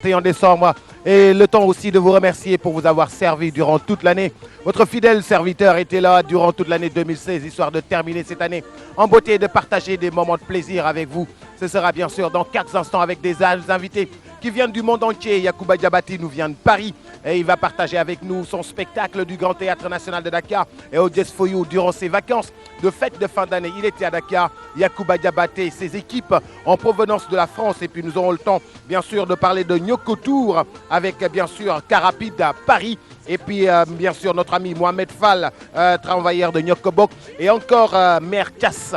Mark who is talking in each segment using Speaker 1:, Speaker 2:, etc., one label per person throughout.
Speaker 1: 31 décembre. Et le temps aussi de vous remercier pour vous avoir servi durant toute l'année. Votre fidèle serviteur était là durant toute l'année 2016, histoire de terminer cette année en beauté et de partager des moments de plaisir avec vous. Ce sera bien sûr dans quelques instants avec des invités qui viennent du monde entier. Yacouba Diabaté nous vient de Paris et il va partager avec nous son spectacle du Grand Théâtre National de Dakar et au Jazz for You durant ses vacances de fête de fin d'année. Il était à Dakar, Yacouba Diabaté, ses équipes en provenance de la France. Et puis nous aurons le temps bien sûr de parler de Nyoko Tour avec bien sûr Carapide à Paris. Et puis bien sûr notre ami Mohamed Fall, travailleur de Nyokobok. Et encore maire Thiass,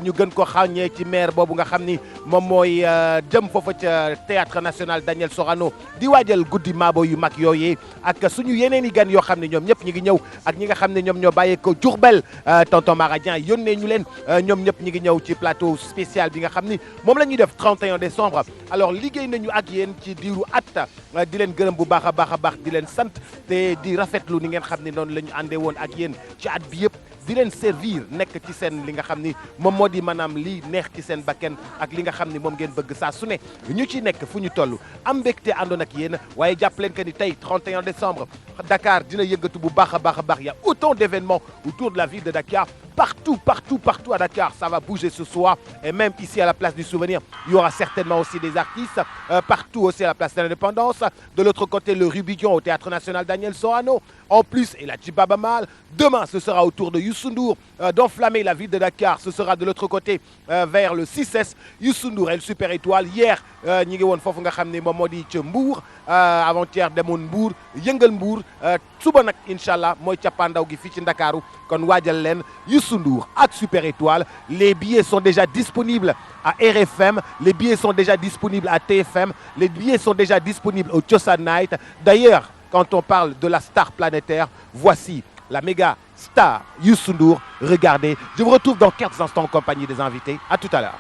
Speaker 1: ñu gën ko xàññee ci maire boobu nga xam ni moom mooy jëm foofa ca Théâtre National Daniel Sorano di waajal guddi maabo yu mag yooyee ak suñu yeneen i gan yoo xam ne ñoom ñëpp ñi ngi ñëw ak ñi nga xam ne ñoom ñoo bàyyeekoo Diourbel tonton Maradien yónnee ñu leen ñoom ñëpp ñi ngi ñëw ci plateau spécial bi nga xam ni moom la ñuy def 31 décembre. Alors liggéey nañu ak yéen ci diiru at di leen gërëm bu baax a baax di leen sant te di rafetlu ni ngeen xam ne noonu la ñu àndee woon ak yéen ci at bi yëpp di leen servir nekk ci seen li nga xam ni moom moo di maanaam li neex ci seen bakken ak li nga xam ni moom ngeen bëgg saa su ne ñu ci nekk fu ñu toll am mbégte àndoon ak yéen waaye jàpp leen que ni tey 31 décembre Dakar dina yëngatu bu baax a baax. Il y a autant d'événements autour de la ville de Dakar. Partout à Dakar, ça va bouger ce soir. Et même ici à la place du Souvenir, il y aura certainement aussi des artistes. Partout aussi à la place de l'Indépendance. De l'autre côté, le Rubicon au Théâtre National Daniel Sorano. En plus, et la Djibaba Mal. Demain, ce sera au tour de Youssou N'Dour d'enflammer la ville de Dakar. Ce sera de l'autre côté, vers le 6S. Youssou N'Dour et le Super Étoile. Hier, ñi ngi woon foofu nga xam ne moom moo di ca Mbour. Avant-hier demoon Mbour yëngal Mbour suba nag incha allah mooy cappaandaw gi fii ci Ndakaaru kon waajal leen Youssou N'Dour ak Super Étoile. Les billets sont déjà disponibles à RFM, les billets sont déjà disponibles à TFM, les billets sont déjà disponibles au Thiosan Night. D'ailleurs, quand on parle de la star planétaire, voici la méga star Youssou N'Dour. Regardez, je vous retrouve dans quelques instants en compagnie des invités. À tout à l'heure.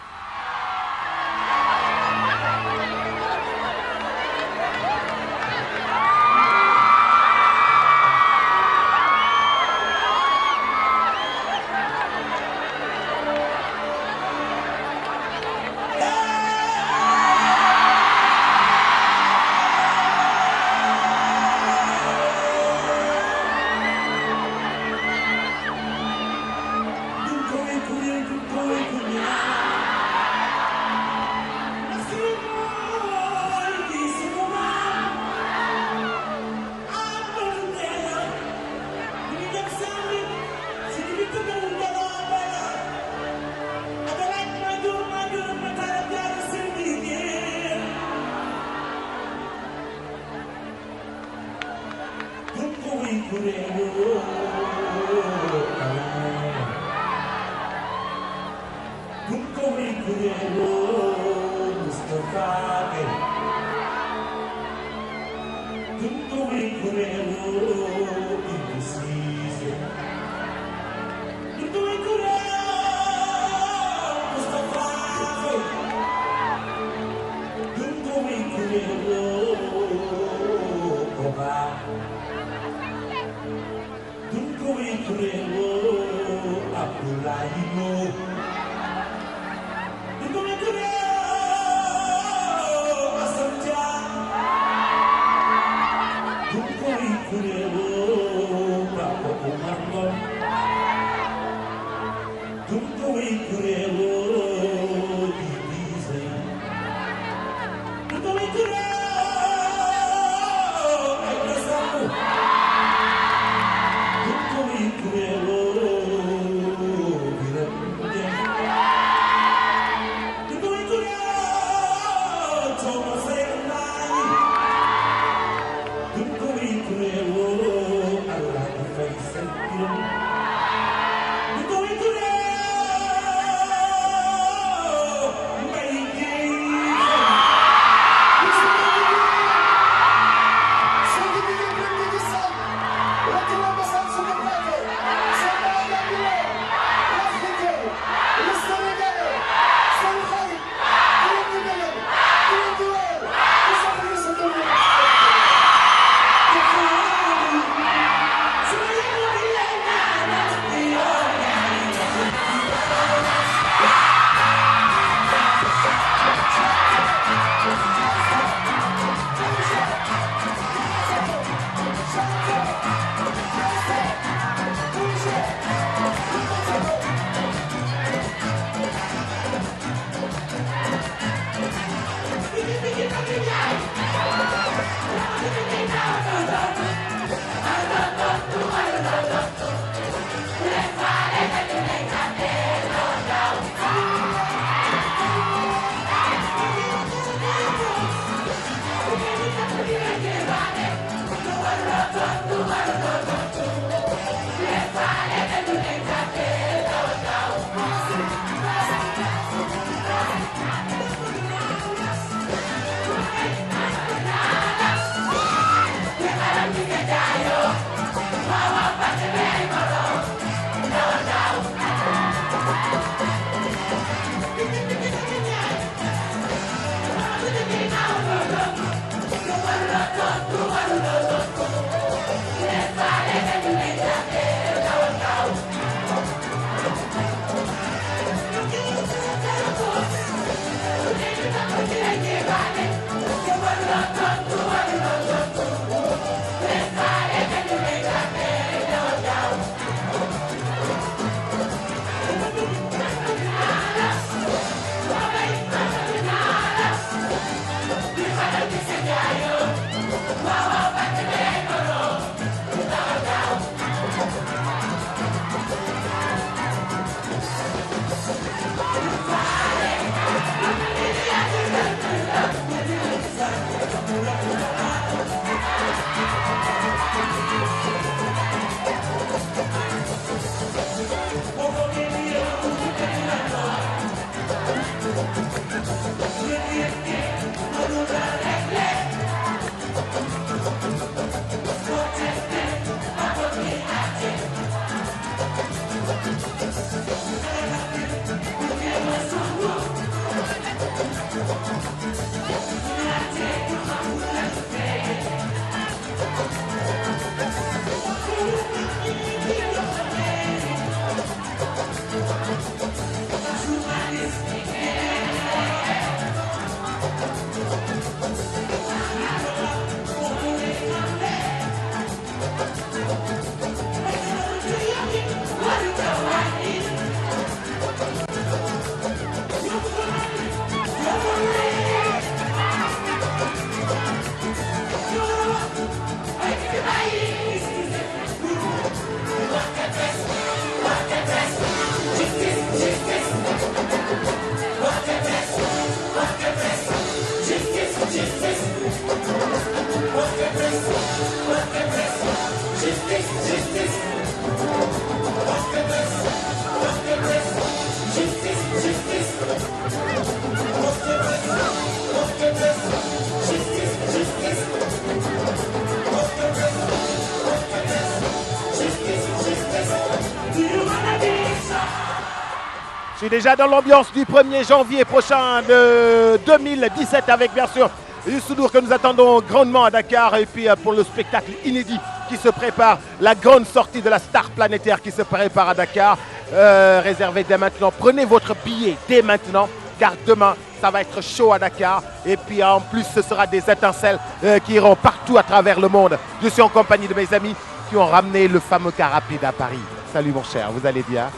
Speaker 1: Je suis déjà dans l'ambiance du 1er janvier prochain de 2017 avec bien sûr Youssou N'Dour que nous attendons grandement à Dakar et puis pour le spectacle inédit qui se prépare, la grande sortie de la star planétaire qui se prépare à Dakar. Réservez dès maintenant, prenez votre billet dès maintenant car demain ça va être chaud à Dakar et puis en plus ce sera des étincelles qui iront partout à travers le monde. Je suis en compagnie de mes amis qui ont ramené le fameux car rapide à Paris. Salut mon cher, vous allez bien?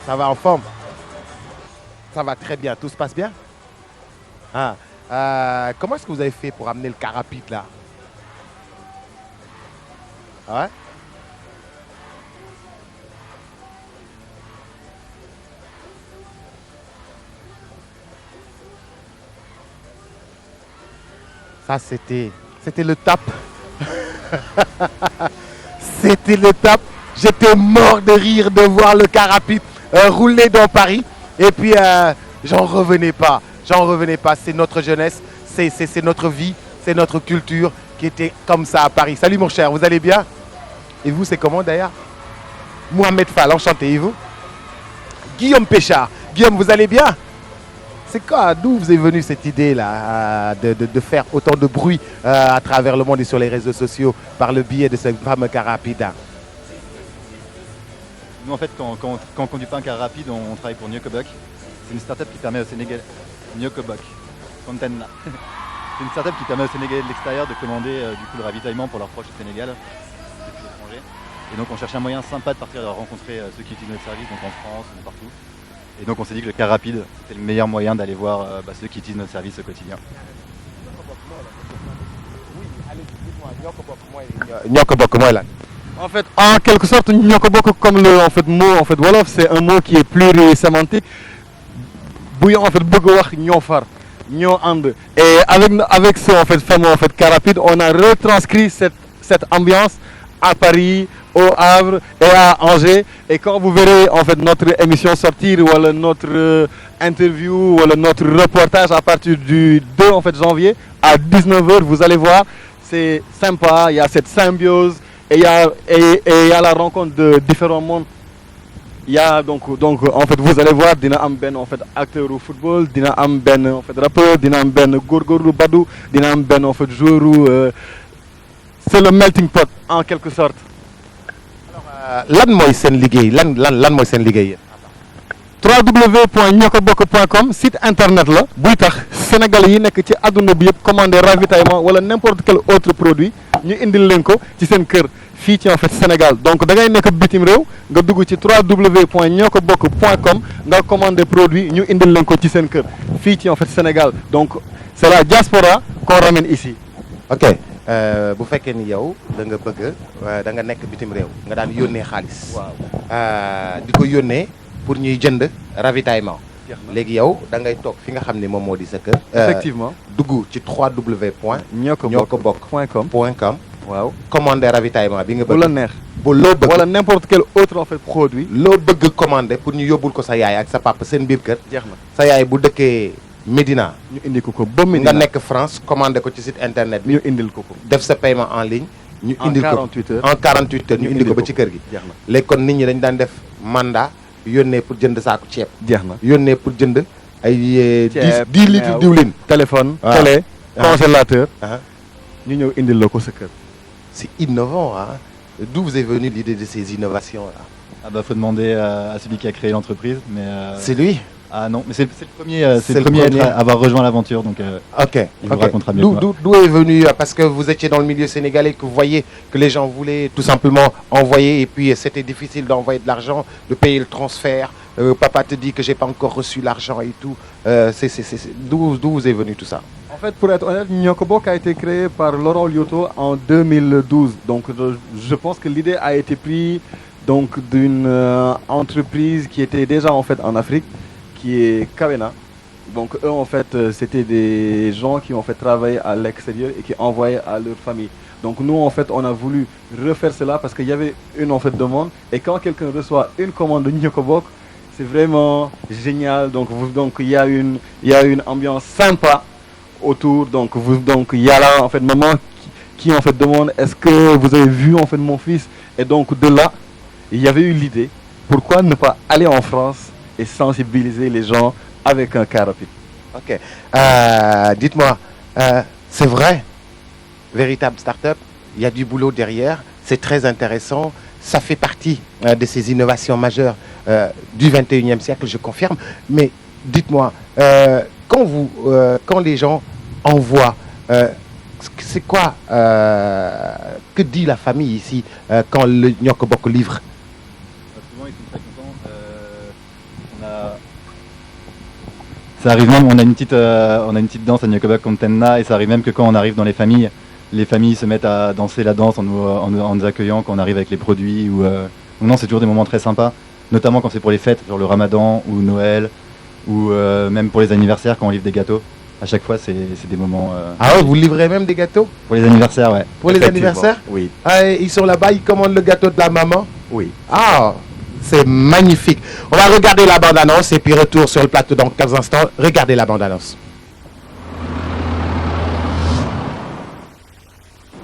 Speaker 1: Ça va en forme? Ça va très bien, tout se passe bien? Comment est-ce que vous avez fait pour amener le car rapide là? Ouais? Ça c'était le top. C'était le top. J'étais mort de rire de voir le car rapide rouler dans Paris. Et puis, j'en revenais pas. C'est notre jeunesse, c'est notre vie, c'est notre culture qui était comme ça à Paris. Salut mon cher, vous allez bien? Et vous, c'est comment d'ailleurs? Mohamed Fall, enchanté. Et vous? Guillaume Péchard. Guillaume, vous allez bien? C'est quoi? D'où vous est venue cette idée-là de faire autant de bruit à travers le monde et sur les réseaux sociaux par le biais de ce fameux car rapide?
Speaker 2: Nous, en fait, quand on conduit pas un car rapide, on travaille pour Nyokobok. C'est une startup qui permet au Sénégal... Nyokobok, Fontaine. C'est une startup qui permet aux Sénégalais de l'extérieur de commander du coup le ravitaillement pour leurs proches au Sénégal, depuis l'étranger. Et donc on cherche un moyen sympa de partir rencontrer ceux qui utilisent notre service, donc en France, partout. Et donc on s'est dit que le car rapide, c'était le meilleur moyen d'aller voir ceux qui utilisent notre service au quotidien.
Speaker 1: Nyokobok, moi là.
Speaker 3: En fait, en quelque sorte, Nyokobok, comme le mot Wolof, c'est un mot qui est plurisémantique. Bouillon en fait bëgg wax ñoo far ñoo ànd. Et avec ce fameux car rapide, on a retranscrit cette ambiance à Paris, au Havre et à Angers. Et quand vous verrez notre émission sortir ou notre interview ou notre reportage à partir du 2 janvier à 19h, vous allez voir, c'est sympa, il y a cette symbiose. Et il y a la rencontre de différents mondes. Il y a donc vous allez voir dina am ben acteur au football, dina am ben rappeur, dina am ben gorgorlu badou, dina am ben joueur c'est le melting pot en quelque sorte.
Speaker 1: Alors lan moy sen liguey, lan moy sen liguey?
Speaker 3: www.nyokobok.com site internet la buy tax sénégalais yi nek ci aduna bi yépp commander ravitaillement wala n'importe quel autre produit ñu indil leen ko ci seen kër fii ci Sénégal. Donc da ngay nek bitim rew nga dugg ci www.nyokobok.com nga commander produit ñu indil leen ko ci seen kër fii ci Sénégal. Donc c'est la diaspora qu'on ramène ici.
Speaker 1: OK. Bu fekkee ni yow da nga bëgg da nga nek bitim rew nga daan yónnee xaalis.
Speaker 3: Waaw.
Speaker 1: Diko yónnee pour ñuy jënd ravitaillement léegi yow da ngay toog fi nga xam ne moom moo di sa kër.
Speaker 3: effectivement
Speaker 1: dugg ci
Speaker 3: ñokobok.com.
Speaker 1: www.ñokobok.com.
Speaker 3: waaw
Speaker 1: commander ravitaillement bi nga
Speaker 3: bu
Speaker 1: bëgg.
Speaker 3: la neex.
Speaker 1: bu loo bëgg
Speaker 3: wala n'importe quel autre en fait produit.
Speaker 1: loo bëgg commander pour ñu yóbbul ko sa yaay ak sa papa seen biir kër.
Speaker 3: jeex na
Speaker 1: sa yaay bu dëkkee Médina.
Speaker 3: ñu indi ko ba Médina
Speaker 1: nga nekk France commander ko ci site internet bi.
Speaker 3: ñu indil ko.
Speaker 1: def sa paiement en ligne. ñu indil ko
Speaker 3: en 48 heures.
Speaker 1: en 48 heures ñu indi ko ba ci kër gi.
Speaker 3: jeex na
Speaker 1: léegi kon nit ñi dañ daan def mandat yónnee pour jënd saako ceeb.
Speaker 3: jeex na
Speaker 1: yónnee pour jënd ay.
Speaker 3: ceeb
Speaker 1: 10 litres
Speaker 3: meew,
Speaker 1: diwlin.
Speaker 3: téléphone.
Speaker 1: Ah.
Speaker 3: télé.
Speaker 1: Ah.
Speaker 3: congélateur.
Speaker 1: Ah.
Speaker 3: ñu ñëw indil la ko sa kër.
Speaker 1: C'est innovant, hein. D'où vous est venue l'idée de ces innovations-là?
Speaker 2: Ah bah faut demander à celui qui a créé l'entreprise, mais
Speaker 1: C'est lui?
Speaker 2: ah non, mais c'est le premier,
Speaker 1: C'est
Speaker 2: c'est le
Speaker 1: le
Speaker 2: premier
Speaker 1: premier.
Speaker 2: à avoir rejoint l'aventure, donc
Speaker 1: Ok.
Speaker 2: il vous
Speaker 1: ok.
Speaker 2: racontera mieux.
Speaker 1: D'où
Speaker 2: quoi.
Speaker 1: d'où est venu, parce que vous étiez dans le milieu sénégalais, que vous voyez que les gens voulaient tout simplement envoyer, et puis c'était difficile d'envoyer de l'argent, de payer le transfert. Papa te dit que j'ai pas encore reçu l'argent et tout. D'où vous est venu tout ça?
Speaker 3: En fait, pour être honnête, Nyokobok a été créé par Laurent Lyoto en 2012. Donc, je pense que l'idée a été prise donc d'une entreprise qui était déjà en fait en Afrique, qui est Kawena. Donc, eux en fait, c'était des gens qui ont fait travailler à l'extérieur et qui envoyaient à leur famille. Donc, nous en fait, on a voulu refaire cela parce qu'il y avait une en fait demande. Et quand quelqu'un reçoit une commande de Nyokobok, c'est vraiment génial. Donc, il y a une ambiance sympa autour, donc il y a là en fait maman qui en fait demande est-ce que vous avez vu en fait mon fils, et donc de là il y avait eu l'idée pourquoi ne pas aller en France et sensibiliser les gens avec un car rapide.
Speaker 1: Ok. Dites-moi, c'est vrai, véritable start-up, il y a du boulot derrière, c'est très intéressant, ça fait partie de ces innovations majeures du 21e siècle, je confirme, mais dites-moi, quand les gens envoient, c'est quoi, que dit la famille ici quand le Nyokobok livre?
Speaker 2: Souvent ils sont très contents. Ça arrive même, on a une petite danse à Nyokobok Contenna, et ça arrive même que quand on arrive dans les familles se mettent à danser la danse en nous accueillant quand on arrive avec les produits. Donc non, c'est toujours des moments très sympas, notamment quand c'est pour les fêtes, genre le Ramadan ou Noël, ou même pour les anniversaires quand on livre des gâteaux. À chaque fois, c'est des moments...
Speaker 1: Ah ouais, vous livrez même des gâteaux?
Speaker 2: Pour les anniversaires, ouais.
Speaker 1: Pour les anniversaires?
Speaker 3: Oui.
Speaker 1: Ah, ils sont là-bas, ils commandent le gâteau de la maman?
Speaker 3: Oui.
Speaker 1: Ah, c'est magnifique. On va regarder la bande-annonce et puis retour sur le plateau dans 15 instants. Regardez la bande-annonce.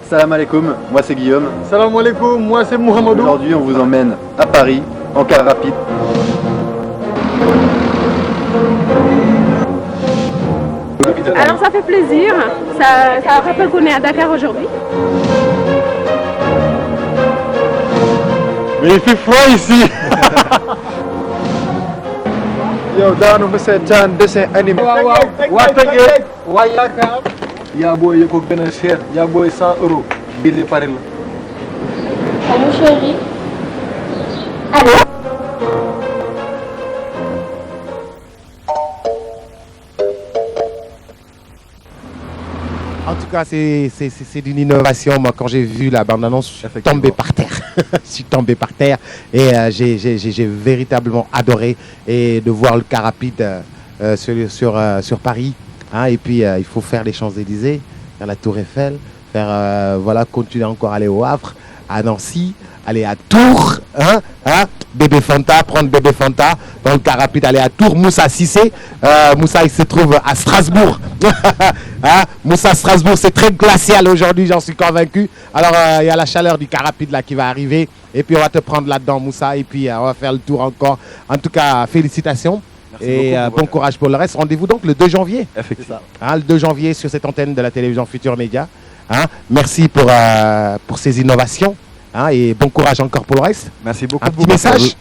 Speaker 2: Salam alaikum, moi c'est Guillaume.
Speaker 3: Salam alaikum, moi c'est Mohamedou.
Speaker 2: Aujourd'hui, on vous emmène à Paris, en car rapide.
Speaker 4: Alors ça fait plaisir, ça rappelle qu'on est à Dakar aujourd'hui.
Speaker 3: Mais il fait froid ici.
Speaker 5: yow daanu ma seetaan dessin animé.
Speaker 3: waaw waa Tëngéej waa Yaakaar yaa booy yi ko gën a cher yaa booy 100 €. bii de Paris la.
Speaker 6: Allô chérie. Allô.
Speaker 1: En tout cas, c'est d'une innovation. Moi, quand j'ai vu la bande-annonce, je suis tombé par terre. Je suis tombé par terre et j'ai véritablement adoré et de voir le car rapide sur Paris. Hein, et puis, il faut faire les Champs-Élysées, faire la Tour Eiffel, voilà, continuer encore à aller au Havre, à Nancy, aller à Tours, Bébé Fanta, prendre Bébé Fanta dans le car rapide, aller à Tours. Moussa Cissé, Moussa il se trouve à Strasbourg. Moussa Strasbourg, c'est très glacial aujourd'hui, j'en suis convaincu. Alors il y a la chaleur du car rapide là qui va arriver et puis on va te prendre là-dedans Moussa et puis on va faire le tour encore. En tout cas, félicitations.
Speaker 3: Merci
Speaker 1: et
Speaker 3: beaucoup,
Speaker 1: bon courage pour le reste. Rendez-vous donc le 2 janvier.
Speaker 3: Effectivement.
Speaker 1: Le 2 janvier sur cette antenne de la télévision Futur Média. Merci pour ces innovations. Et bon courage encore pour le reste.
Speaker 3: Merci beaucoup.
Speaker 1: Un petit message.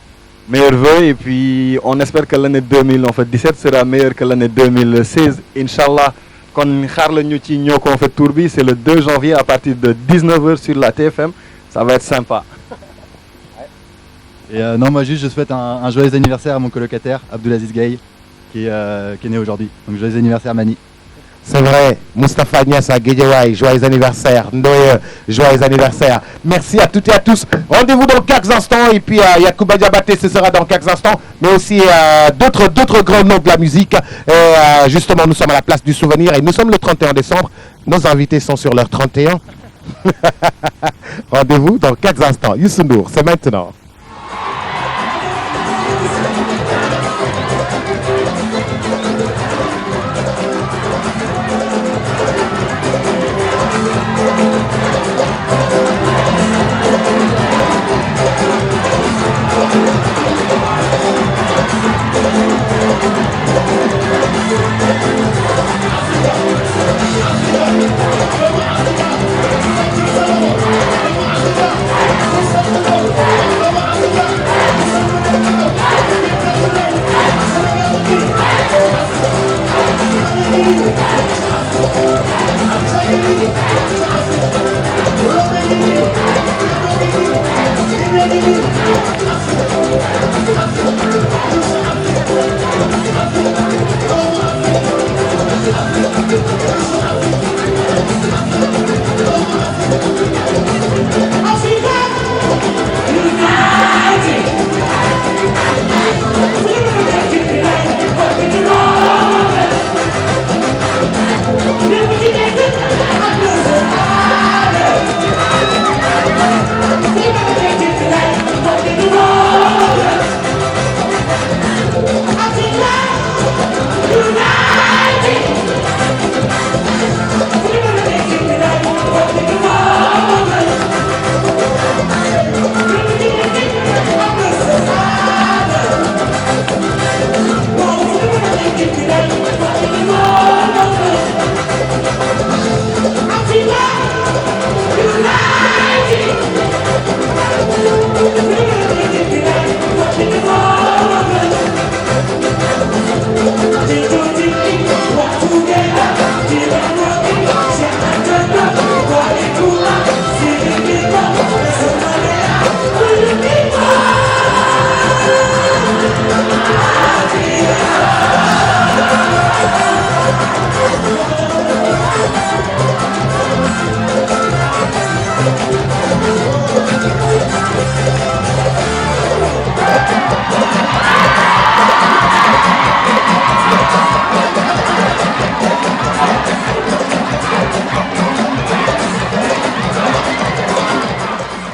Speaker 3: Meilleurs vœux et puis on espère que l'année 2017 sera meilleure que l'année 2016. Inch'Allah, quand on fait Tourbi, c'est le 2 janvier à partir de 19 h sur la TFM. Ça va être sympa.
Speaker 2: Et non, moi juste je souhaite un joyeux anniversaire à mon colocataire Abdulaziz Gaye qui est né aujourd'hui. Donc joyeux anniversaire Mani.
Speaker 1: C'est vrai, Moustapha Niass à Guédiawaye, joyeux anniversaire. Ndoye, joyeux anniversaire. Merci à toutes et à tous. Rendez-vous dans quelques instants. Et puis Yacouba Diabaté, ce sera dans quelques instants. Mais aussi d'autres grands noms de la musique. Et, justement, nous sommes à la place du souvenir et nous sommes le 31 décembre. Nos invités sont sur leur 31. Rendez-vous dans quelques instants. Youssou N'Dour, c'est maintenant.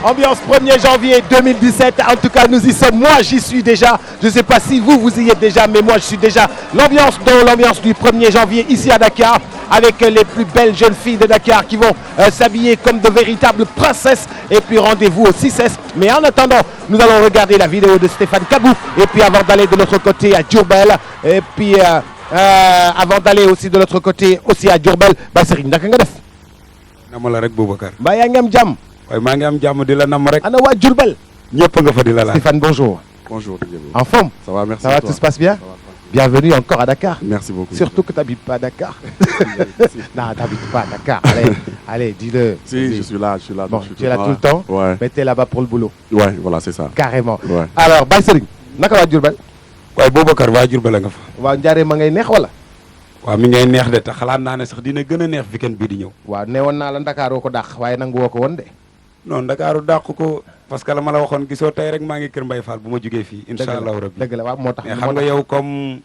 Speaker 1: Ambiance 1er janvier 2017, en tout cas nous y sommes, moi j'y suis déjà, je ne sais pas si vous y êtes déjà, mais moi je suis déjà l'ambiance du 1er janvier ici à Dakar, avec les plus belles jeunes filles de Dakar qui vont s'habiller comme de véritables princesses, et puis rendez-vous au 6S. Mais en attendant, nous allons regarder la vidéo de Stéphane Kabou, et puis avant d'aller de l'autre côté à Diourbel, et puis avant d'aller aussi de l'autre côté aussi à Diourbel, ba Serigne naka nga def?
Speaker 7: nama la rek Boubacar.
Speaker 1: Ba yaa ngi am jàmm?
Speaker 7: waaye maa ngi am jàmm di la nam rek.
Speaker 1: Ana waa Diourbel?
Speaker 7: ñëpp nga fa di la laaj.
Speaker 1: Stéphane, bonjour.
Speaker 8: Bonjour.
Speaker 1: En forme?
Speaker 8: Ça va, merci.
Speaker 1: Ça va, tout se passe bien?
Speaker 8: Ça va.
Speaker 1: Bienvenue encore à Dakar.
Speaker 8: Merci beaucoup.
Speaker 1: Surtout que tu n'habites pas à Dakar. Non, tu n'habites pas à Dakar. Allez, dis-le.
Speaker 8: Si, je suis là.
Speaker 1: Bon, tu es là tout le temps?
Speaker 8: Ouais.
Speaker 1: Mais tu es là-bas pour le boulot.
Speaker 8: Ouais, voilà, c'est ça.
Speaker 1: Carrément.
Speaker 8: Ouais.
Speaker 1: Alors, Baye Serigne, naka waa Diourbel?
Speaker 7: waaye Boubacar waa Diourbel nga fa.
Speaker 1: waa Njaaréem ma ngay neex wala?
Speaker 7: waaw mi ngay neex de te xalaat naa ne sax dina gën a neex weekend bii di ñëw.
Speaker 1: waaw neewoon naa la Ndakaaroo ko dàq waaye nangu woo ko woon de.
Speaker 7: non Ndakaaru dàq ko parce que la ma la waxoon gisoo tey rek maa ngi Kër Mbaye Fall bu ma jugee fii. incha allahu rabbi
Speaker 1: dëgg la waaw moo tax.
Speaker 7: mais xam nga yow comme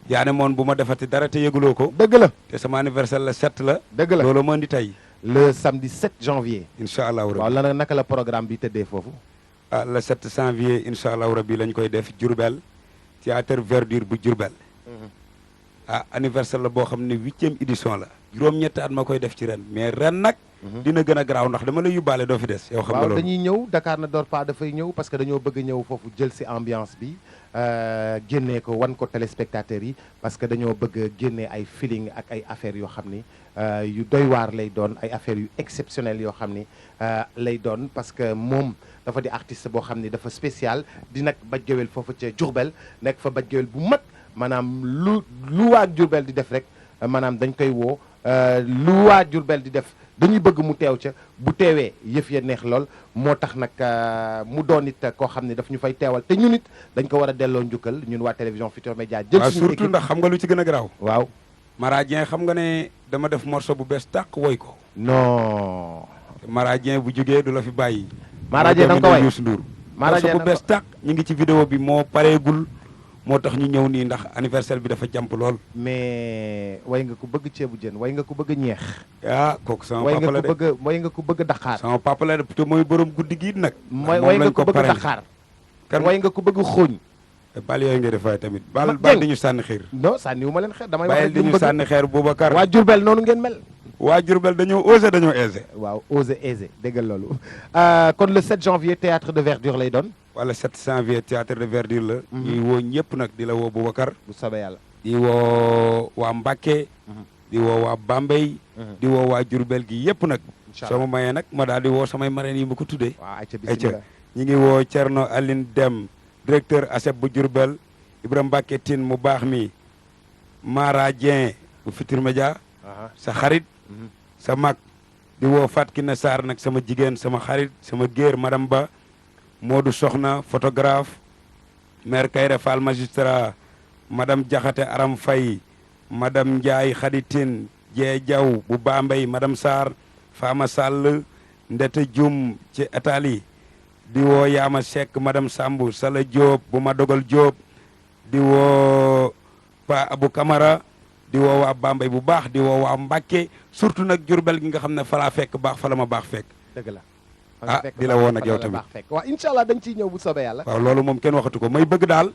Speaker 7: yaa ne moon bu ma defati dara te yëguloo ko.
Speaker 1: dëgg la
Speaker 7: te sama anniversaire la 7 la.
Speaker 1: dëgg la
Speaker 7: loolu moo indi tey.
Speaker 1: le samedi 7 janvier.
Speaker 7: incha allahu rabbi
Speaker 1: waaw lan naka la programme bi tëddee foofu.
Speaker 7: ah le 7 janvier incha allahu rabbi lañ koy def Diourbel théâtre verdure bu Diourbel. ah anniversaire la boo xam ne 8e édition la. juróom-ñetti at ma koy def ci ren mais ren nag. dina gën a garaaw ndax dama lay yóbbaale doo fi des. yow xam nga loolu
Speaker 1: waaw dañuy ñëw Dakar ne dort pas dafay ñëw parce que dañoo bëgg ñëw foofu jël si ambiance bi génnee ko wan ko téléspectateurs yi parce que dañoo bëgg génnee ay feeling ak ay affaires yoo xam ni yu doy waar lay doon ay affaires yu exceptionnelles yoo xam ni lay doon parce que moom dafa di artiste boo xam ni dafa spécial di nag baj géwél foofu ca Diourbel nekk fa baj géwél bu mag maanaam lu waa Diourbel di def rek maanaam dañ koy woo lu waa Diourbel di def dañuy bëgg mu teew ca bu teewee yëf ya neex lool moo tax nag mu doon it koo xam ne daf ñu fay teewal te ñun it dañ ko war a delloo njukkal ñun waa télévision Futurs Médias jël suñu
Speaker 7: surtout ndax xam nga lu ci gën a garaaw
Speaker 1: waaw
Speaker 7: Mara Dieng xam nga ne dama def morceau bu bees tàq woy ko.
Speaker 1: non.
Speaker 7: Mara Dieng bu jógee du la fi bàyyi.
Speaker 1: Mara Dieng da nga ko way
Speaker 7: Youssou Ndour.
Speaker 1: Mara Dieng
Speaker 7: morceau bu bees tàq ñu ngi ci vidéo bi moo pareegul moo tax ñu ñëw nii ndax anniversaire bi dafa jàmp lool.
Speaker 1: mais way nga ko bëgg ceebu jën way nga ko bëgg ñeex.
Speaker 7: ah kooku sama papa la de
Speaker 1: way nga ko bëgg Dakar.
Speaker 7: sama papa la de te mooy borom guddi gi nag.
Speaker 1: way nga ko bëgg Dakar.
Speaker 7: kan
Speaker 1: way nga ko bëgg xooñ.
Speaker 7: bal yooyu ngay def waaye tamit. bal di ñu sànni xeer.
Speaker 1: non sànniwu ma leen xeer damay wax
Speaker 7: bàyyil di ñu sànni xeer Boubacar.
Speaker 1: waa Diourbel noonu ngeen mel.
Speaker 7: waa Diourbel dañoo osé dañoo aisé.
Speaker 1: waaw osé aisé déggal loolu. kon le 7 janvier théâtre de verdure lay doon.
Speaker 7: wala 7 janvier théâtre de verdure la. ñuy woo ñëpp nag di la woo Boubacar.
Speaker 1: bu soobee yàlla.
Speaker 7: di woo waa Mbacké. di woo waa Bambey. di woo waa Diourbel gi yëpp nag. soo ma mayee nag ma daal di woo samay marraines yi ma ko tuddee.
Speaker 1: waaw ayca bismillah
Speaker 7: ñi ngi woo Thierno Aline Dem directeur ASEP bu Diourbel. Ibrahima Mbacké Tine mu baax mi. Mara Dieng bu Futurs Médias. sa xarit. sa mag. di woo Fatkine Sarr nag sama jigéen sama xarit sama géer madame Ba. Modou Soxna photographe. maire Kayre Fall magistrat. madame Diakhaté Aram Faye. madame Ndiaye Khaditine. Jee Diaw bu Bambey madame Sarr. Fama Sall. Ndete Dioum ci Italie. di woo Yaama Seck madame Sambu Sala Diop bu ma dogal Diop. di woo Pa Abou Camara. di woo waa Bambey bu baax di woo waa Mbacké surtout nag Diourbel gi nga xam ne fa laa fekk baax fa la ma baax fekk.
Speaker 1: dëgg la.
Speaker 7: di la woo nag yow tamit.
Speaker 1: waaw incha allah dañ ciy ñëw bu soobee yàlla.
Speaker 7: waaw loolu moom kenn waxatu ko may bëgg daal.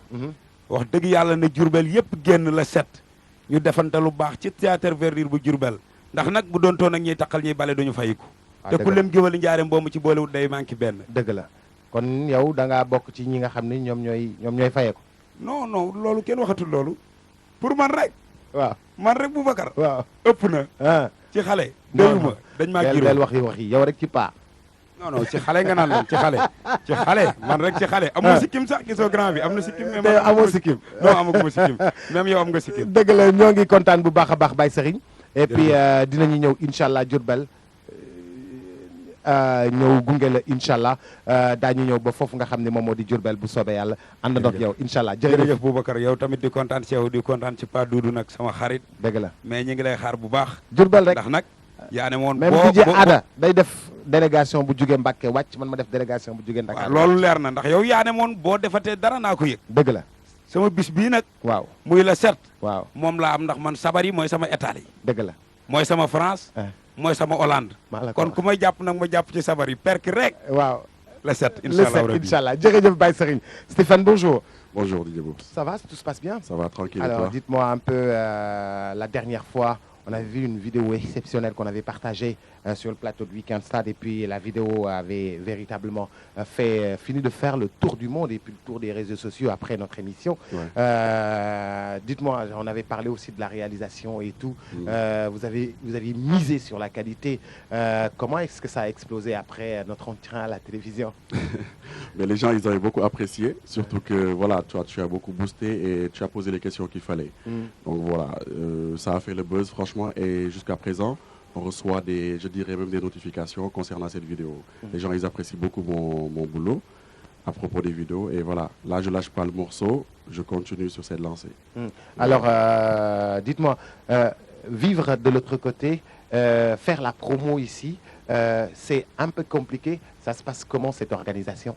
Speaker 7: wax dëgg yàlla ne Diourbel yëpp génn la set. ñu defante lu baax ci théâtre verdure bu Diourbel ndax nag bu doon toon ak ñuy taqal ñuy bale duñu fayiku. te ku lem géwali njaareem boo mu ci boolewut day manqué benn.
Speaker 1: dëgg la kon yow da ngaa bokk ci ñi nga xam ne ñoom ñooy fayeeku.
Speaker 7: non non loolu kenn waxatul loolu pour man rek.
Speaker 1: waaw
Speaker 7: man rek Boubacar.
Speaker 1: waaw
Speaker 7: ëpp na. ci xale. déglu ma dañ maa giiroo
Speaker 1: del wax yi yow rek ci paa.
Speaker 7: non non ci xale nga naan lan ci xale. ci xale man rek ci xale. amoo sikkim sax gisoo grand bi am na sikkim. mais man
Speaker 1: amoo sikkim.
Speaker 7: non amaguma sikkim même yow am nga sikkim.
Speaker 1: dëgg la ñoo ngi kontaan bu baax a baax Baye Serigne. et puis dinañu ñëw incha allah Diourbel ñëw gunge la incha allah daañu ñëw ba foofu nga xam ne moom moo di Diourbel bu soobee yàlla ànd ndox yow incha allah
Speaker 7: jërëjëf Boubacar yow tamit di kontaan ci yow di kontaan ci Pa Doudou nag sama xarit.
Speaker 1: dëgg la
Speaker 7: mais ñu ngi lay xaar bu baax.
Speaker 1: Diourbel rek
Speaker 7: ndax nag yaa ne woon
Speaker 1: même DJ Ada day def délégation bu jóge Mbacké wàcc man ma def délégation bu jóge Dakar.
Speaker 7: waaw loolu leer na ndax yow yaa ne woon boo defatee dara naa ko yëg.
Speaker 1: dëgg la
Speaker 7: sama bis bii nag.
Speaker 1: waaw
Speaker 7: muy la set.
Speaker 1: waaw
Speaker 7: moom laa am ndax man sabar yi mooy sama état yi.
Speaker 1: dëgg la
Speaker 7: mooy sama France. mooy sama Hollande. kon ku may jàpp nag ma jàpp ci sabar yi perk rek.
Speaker 1: waaw
Speaker 7: le 7
Speaker 1: incha allah jërëjëf Baye Serigne. Stéphane bonjour.
Speaker 8: Bonjour Didier Boubs.
Speaker 1: Ça va, tout se passe bien?
Speaker 8: Ça va tranquille.
Speaker 1: Alors
Speaker 8: et toi?
Speaker 1: dites-moi un peu la dernière fois. On avait vu une vidéo exceptionnelle qu'on avait partagée sur le plateau de Week-end Stade et puis la vidéo avait véritablement fini de faire le tour du monde et puis le tour des réseaux sociaux après notre émission.
Speaker 8: Ouais.
Speaker 1: Dites-moi, on avait parlé aussi de la réalisation et tout. Vous avez misé sur la qualité. Comment est-ce que ça a explosé après notre entretien à la télévision?
Speaker 8: Mais les gens, ils avaient beaucoup apprécié, surtout que voilà, toi, tu as beaucoup boosté et tu as posé les questions qu'il fallait. Donc voilà, ça a fait le buzz franchement et jusqu'à présent, on reçoit je dirais même des notifications concernant cette vidéo. Les gens, ils apprécient beaucoup mon boulot à propos des vidéos et voilà, là, je lâche pas le morceau, je continue sur cette lancée.
Speaker 1: Alors, dites-moi, vivre de l'autre côté, faire la promo ici, c'est un peu compliqué. Ça se passe comment cette organisation?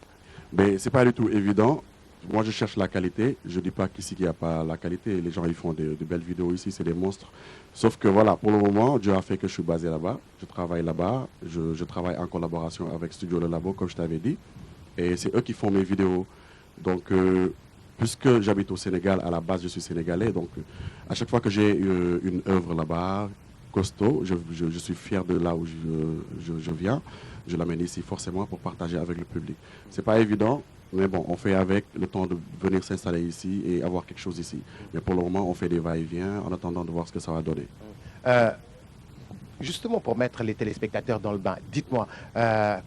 Speaker 8: Mais c'est pas du tout évident. Moi, je cherche la qualité. Je dis pas qu'ici, il n'y a pas la qualité. Les gens, ils font de belles vidéos ici. C'est des monstres. Sauf que voilà, pour le moment, Dieu a fait que je suis basé là-bas. Je travaille là-bas. Je travaille en collaboration avec Studio Le Labo, comme je t'avais dit. Et c'est eux qui font mes vidéos. Donc, puisque j'habite au Sénégal, à la base, je suis sénégalais. Donc, à chaque fois que j'ai une œuvre là-bas, costaud, je suis fier de là où je viens. Je l'amène ici forcément pour partager avec le public. C'est pas évident. Mais bon, on fait avec le temps de venir s'installer ici et avoir quelque chose ici. Mais pour le moment, on fait des va-et-vient en attendant de voir ce que ça va donner.
Speaker 1: Justement, pour mettre les téléspectateurs dans le bain, dites-moi,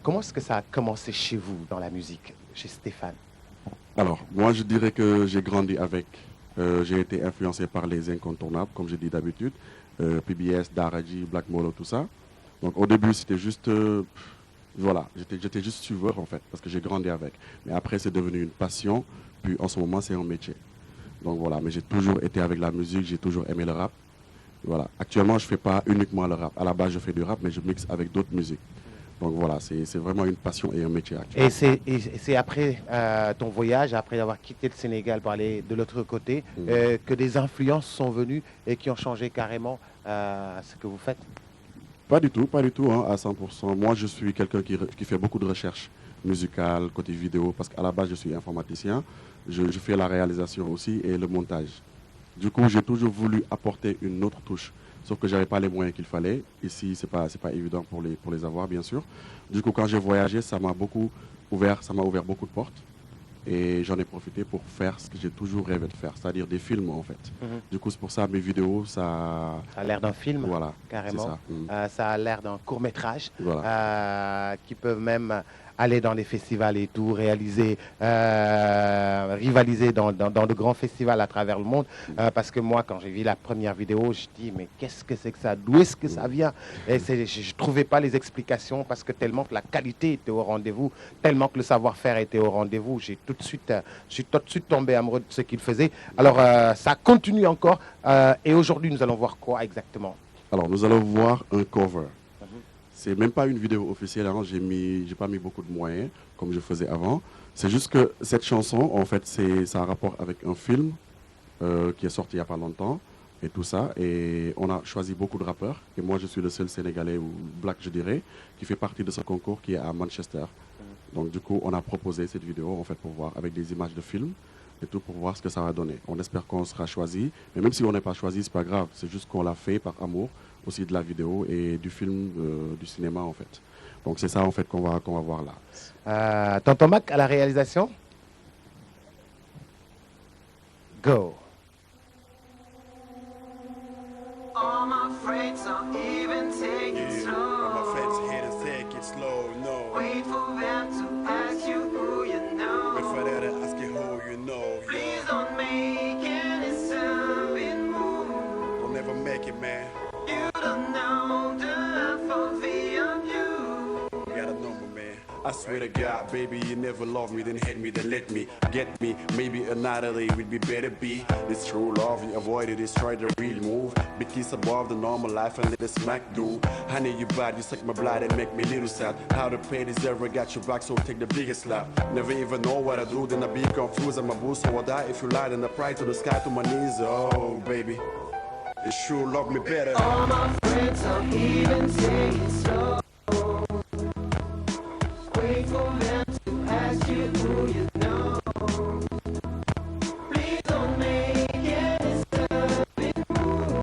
Speaker 1: comment est-ce que ça a commencé chez vous dans la musique, chez Stéphane?
Speaker 8: Alors, moi, je dirais que j'ai grandi avec. J'ai été influencé par les incontournables, comme je dis d'habitude. PBS, Daraji, Black Molo, tout ça. Donc, au début, c'était juste... Voilà, j'étais juste suiveur en fait, parce que j'ai grandi avec. Mais après, c'est devenu une passion, puis en ce moment, c'est un métier. Donc voilà, mais j'ai toujours été avec la musique, j'ai toujours aimé le rap. Voilà. Actuellement, je ne fais pas uniquement le rap. À la base, je fais du rap, mais je mixe avec d'autres musiques. Donc voilà, c'est vraiment une passion et un métier actuel.
Speaker 1: Et c'est après ton voyage, après avoir quitté le Sénégal pour aller de l'autre côté, que des influences sont venues et qui ont changé carrément ce que vous faites?
Speaker 8: Pas du tout, hein, à 100%. Moi, je suis quelqu'un qui fait beaucoup de recherches musicales, côté vidéo, parce qu'à la base, je suis informaticien. Je fais la réalisation aussi et le montage. Du coup, j'ai toujours voulu apporter une autre touche, sauf que je n'avais pas les moyens qu'il fallait. Ici, ce n'est pas évident pour les avoir, bien sûr. Du coup, quand j'ai voyagé, ça m'a ouvert beaucoup de portes. Et j'en ai profité pour faire ce que j'ai toujours rêvé de faire, c'est-à-dire des films, en fait. Du coup, c'est pour ça mes vidéos, ça...
Speaker 1: Ça a l'air d'un film,
Speaker 8: voilà,
Speaker 1: carrément.
Speaker 8: Ça.
Speaker 1: Ça a l'air d'un court-métrage
Speaker 8: Voilà.
Speaker 1: qui peuvent même aller dans les festivals et tout, rivaliser dans de grands festivals à travers le monde. Parce que moi, quand j'ai vu la première vidéo, je dis, mais qu'est-ce que c'est que ça? D'où est-ce que ça vient? Et je ne trouvais pas les explications parce que tellement que la qualité était au rendez-vous, tellement que le savoir-faire était au rendez-vous, je suis tout de suite tombé amoureux de ce qu'il faisait. Alors, ça continue encore. Et aujourd'hui, nous allons voir quoi exactement?
Speaker 8: Alors, nous allons voir un cover. C'est même pas une vidéo officielle, hein. J'ai pas mis beaucoup de moyens comme je faisais avant. C'est juste que cette chanson, en fait, ça a un rapport avec un film qui est sorti il n'y a pas longtemps et tout ça. Et on a choisi beaucoup de rappeurs. Et moi, je suis le seul Sénégalais ou black, je dirais, qui fait partie de ce concours qui est à Manchester. Donc, du coup, on a proposé cette vidéo en fait pour voir avec des images de films et tout pour voir ce que ça va donner. On espère qu'on sera choisi. Mais même si on n'est pas choisi, c'est pas grave. C'est juste qu'on l'a fait par amour aussi de la vidéo et du film, du cinéma en fait. Donc c'est ça en fait qu'on va voir là.
Speaker 1: Tonton Mac à la réalisation. Go.
Speaker 9: All my friends are even taking slow.
Speaker 10: All my friends here to take it slow, no.
Speaker 9: Wait for them to ask you who you know.
Speaker 10: Wait for them to ask you who you know.
Speaker 9: Please don't make any sudden move.
Speaker 10: We'll never make it, man.
Speaker 9: You don't know the half of you.
Speaker 10: You gotta know me, man. I swear to God, baby, you never loved me, then hate me, then let me get me. Maybe another day would be better be. This true love, you avoid it, destroy the real move. Big kiss above the normal life and let the smack do. Honey, you bad, you suck my blood and make me little sad. How the pain is ever got your back, so take the biggest slap. Never even know what I do, then I be confused. I'm a boost, so I die if you lie, then I pray to the sky, to my knees. Oh, baby, you sure love me better.
Speaker 9: All my friends are even taking slow. Wait for them to ask you who you know. Please don't make any sudden move.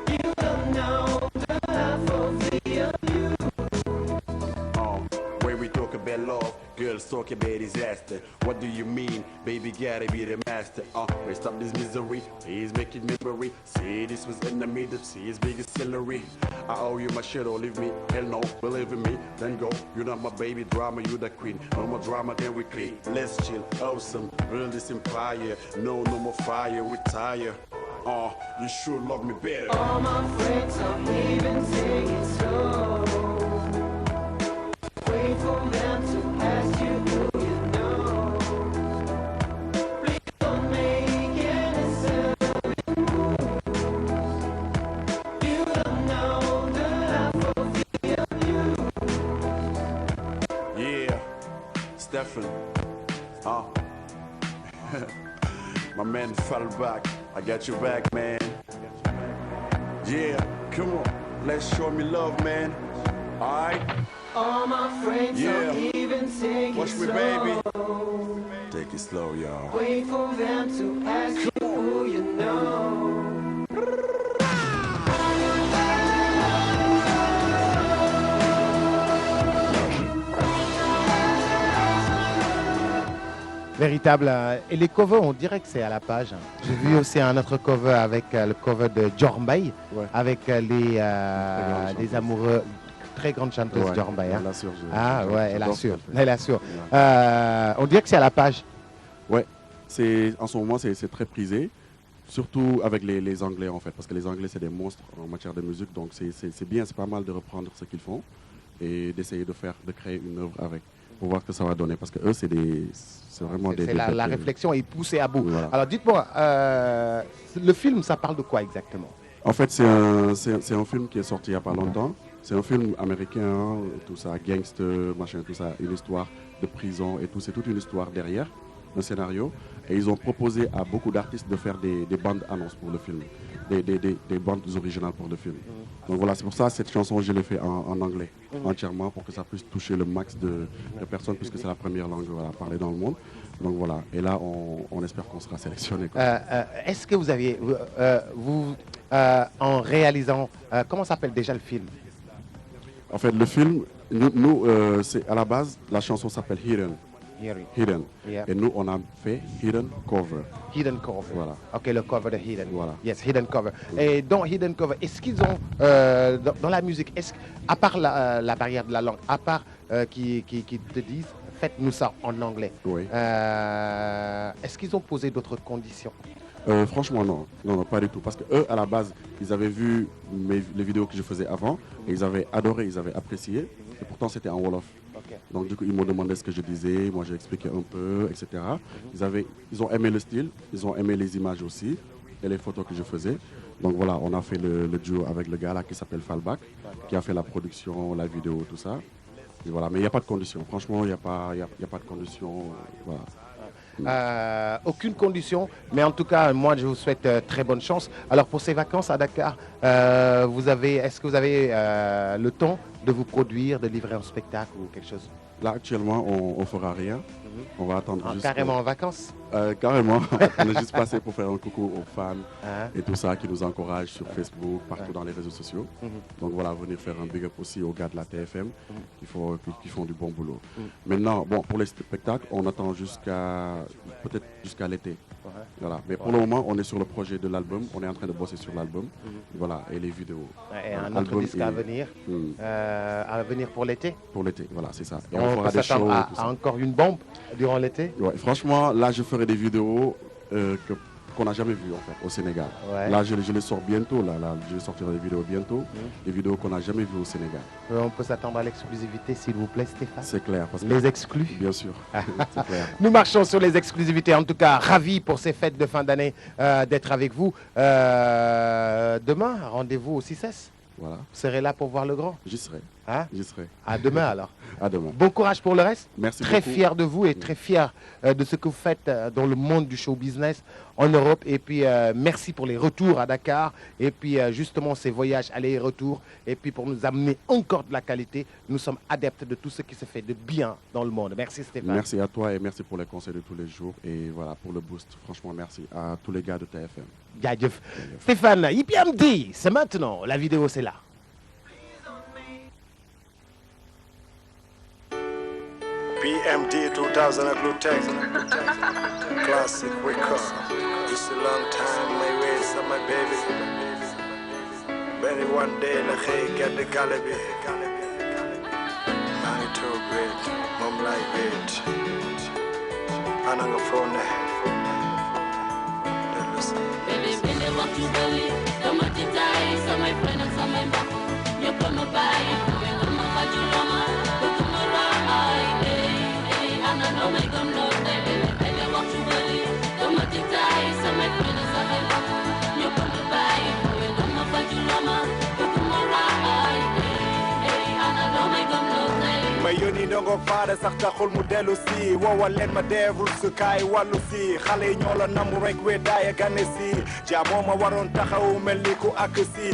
Speaker 9: You don't know the half of you.
Speaker 10: When we talk about love, girls talk about disaster. What do you mean? Baby, gotta be the master. Wait, stop this misery. Please make it memory. See, this was enemy, the sea is biggest celery. I owe you my shit, or leave me. Hell no, believe in me, then go. You're not my baby drama, you the queen. No more drama, then we clean. Let's chill, awesome, build this empire. No more fire, retire. You sure love me better.
Speaker 9: All my friends are even taking slow. Wait for them to ask you who you know. Please don't make any sudden move. You don't know the half of you.
Speaker 10: Yeah, Stefan. My man fell back. I got your back, man. Yeah, come on. Let's show me love, man. Alright?
Speaker 9: All my friends are even taking
Speaker 10: Watch me,
Speaker 9: slow.
Speaker 10: baby. Take it slow, y'all.
Speaker 9: Wait for them to ask you who you know.
Speaker 1: Véritable. Et les covers, on dirait que c'est à la page. J'ai vu aussi un autre cover avec le cover de Dior Mbaye, avec les amoureux. Très grande chanteuse, Dior Mbaye.
Speaker 8: Elle assure.
Speaker 1: Elle assure. On dirait que c'est à la page.
Speaker 8: Ouais, en ce moment, c'est très prisé. Surtout avec les Anglais, en fait. Parce que les Anglais, c'est des monstres en matière de musique. Donc, c'est bien, c'est pas mal de reprendre ce qu'ils font et d'essayer de créer une œuvre avec. pour voir ce que ça va donner. Parce que eux, c'est vraiment des...
Speaker 1: La réflexion est poussée à bout.
Speaker 8: Voilà.
Speaker 1: Alors dites-moi, le film, ça parle de quoi exactement?
Speaker 8: En fait, c'est un film qui est sorti il n'y a pas longtemps. C'est un film américain, tout ça, gangster, machin, tout ça, une histoire de prison et tout. C'est toute une histoire derrière, un scénario. Et ils ont proposé à beaucoup d'artistes de faire des bandes annonces pour le film, des bandes originales pour le film. Donc voilà, c'est pour ça cette chanson, je l'ai fait en anglais, entièrement, pour que ça puisse toucher le max de personnes, puisque c'est la première langue parlée dans le monde. Donc voilà, et là, on espère qu'on sera sélectionné.
Speaker 1: Est-ce que vous aviez, en réalisant, comment s'appelle déjà le film?
Speaker 8: En fait, le film, nous c'est à la base, la chanson s'appelle Hidden. Hidden.
Speaker 1: Yeah.
Speaker 8: Et nous, on a fait Hidden Cover.
Speaker 1: Hidden Cover.
Speaker 8: Voilà.
Speaker 1: Ok, le cover de Hidden.
Speaker 8: Voilà.
Speaker 1: Yes, Hidden Cover. Et dans Hidden Cover, est-ce qu'ils ont, dans la musique, à part la barrière de la langue, à part qui te disent, faites-nous ça en anglais,
Speaker 8: Oui.
Speaker 1: est-ce qu'ils ont posé d'autres conditions?
Speaker 8: Franchement, non, pas du tout. Parce que eux, à la base, ils avaient vu les vidéos que je faisais avant et ils avaient adoré, ils avaient apprécié. Et pourtant, c'était en Wolof.
Speaker 1: Okay.
Speaker 8: Donc, du coup, ils m'ont demandé ce que je disais. Moi, j'ai expliqué un peu, etc. Ils ont aimé le style, ils ont aimé les images aussi et les photos que je faisais. Donc, voilà, on a fait le duo avec le gars là qui s'appelle Fallback, qui a fait la production, la vidéo, tout ça. Et voilà, mais il n'y a pas de condition. Franchement, il n'y a pas de condition. Voilà.
Speaker 1: Aucune condition, mais en tout cas, moi, je vous souhaite très bonne chance. Alors, pour ces vacances à Dakar, est-ce que vous avez le temps de vous produire, de livrer un spectacle ou quelque chose?
Speaker 8: Là, actuellement, on ne fera rien. On va attendre juste...
Speaker 1: Carrément en vacances?
Speaker 8: Carrément. On est juste passé pour faire un coucou aux fans et tout ça qui nous encouragent sur Facebook, partout dans les réseaux sociaux. Donc voilà, venir faire un big up aussi aux gars de la TFM qui font du bon boulot. Maintenant, bon, pour les spectacles, on attend peut-être jusqu'à l'été. Voilà. Mais pour le moment, on est sur le projet de l'album. On est en train de bosser sur l'album. Voilà, et les vidéos.
Speaker 1: Et un autre disque à venir pour l'été?
Speaker 8: Pour l'été, voilà, c'est ça. Et
Speaker 1: on
Speaker 8: fera des shows.
Speaker 1: À encore une bombe durant l'été?
Speaker 8: Ouais, franchement, là, je ferai des vidéos qu'on n'a jamais vues en fait au Sénégal.
Speaker 1: Ouais.
Speaker 8: Là, je les sors bientôt. Là, je vais sortir des vidéos bientôt. Des vidéos qu'on n'a jamais vues au Sénégal.
Speaker 1: On peut s'attendre à l'exclusivité, s'il vous plaît, Stéphane?
Speaker 8: C'est clair. Parce que
Speaker 1: les exclus?
Speaker 8: Bien sûr, c'est clair.
Speaker 1: Nous marchons sur les exclusivités. En tout cas, ravi pour ces fêtes de fin d'année d'être avec vous. Demain, rendez-vous au 6S.
Speaker 8: Voilà.
Speaker 1: Vous serez là pour voir le grand?
Speaker 8: J'y serai.
Speaker 1: Hein?
Speaker 8: J'y serai.
Speaker 1: À demain alors.
Speaker 8: À demain.
Speaker 1: Bon courage pour le reste.
Speaker 8: Merci
Speaker 1: très
Speaker 8: beaucoup.
Speaker 1: fier de vous et très fier de ce que vous faites dans le monde du show business en Europe. Et puis merci pour les retours à Dakar. Et puis justement ces voyages aller et retour. Et puis pour nous amener encore de la qualité. Nous sommes adeptes de tout ce qui se fait de bien dans le monde. Merci Stéphane.
Speaker 8: Merci à toi et merci pour les conseils de tous les jours. Et voilà, pour le boost. Franchement, merci à tous les gars de TFM.
Speaker 1: Jaajëf. Stéphane, IPMD, c'est maintenant. La vidéo, c'est là.
Speaker 11: PMD 2000 Glutech Classic record. It's a long time my ways of my baby. Benny one day la xey get the galabi. I too great, mom like it. Ana nga phone.
Speaker 12: Baby, baby, what you believe? Don't want to die, so my friend and so my back. You come to buy it, you come to buy you lama. But tomorrow, I know my gun no baby, baby, what you believe? Don't want to die, so my friend and so my back. You come to buy it, you come to buy you lama. But tomorrow, I know my gun no baby.
Speaker 11: Ma yónni ndongo faare sax taxul mu dellu si woowal leen ma deevul su kaay wàllu si xale yi ñoo la namu rek we daaya gane si jaamoo ma waroon taxaw mel ni ku ak si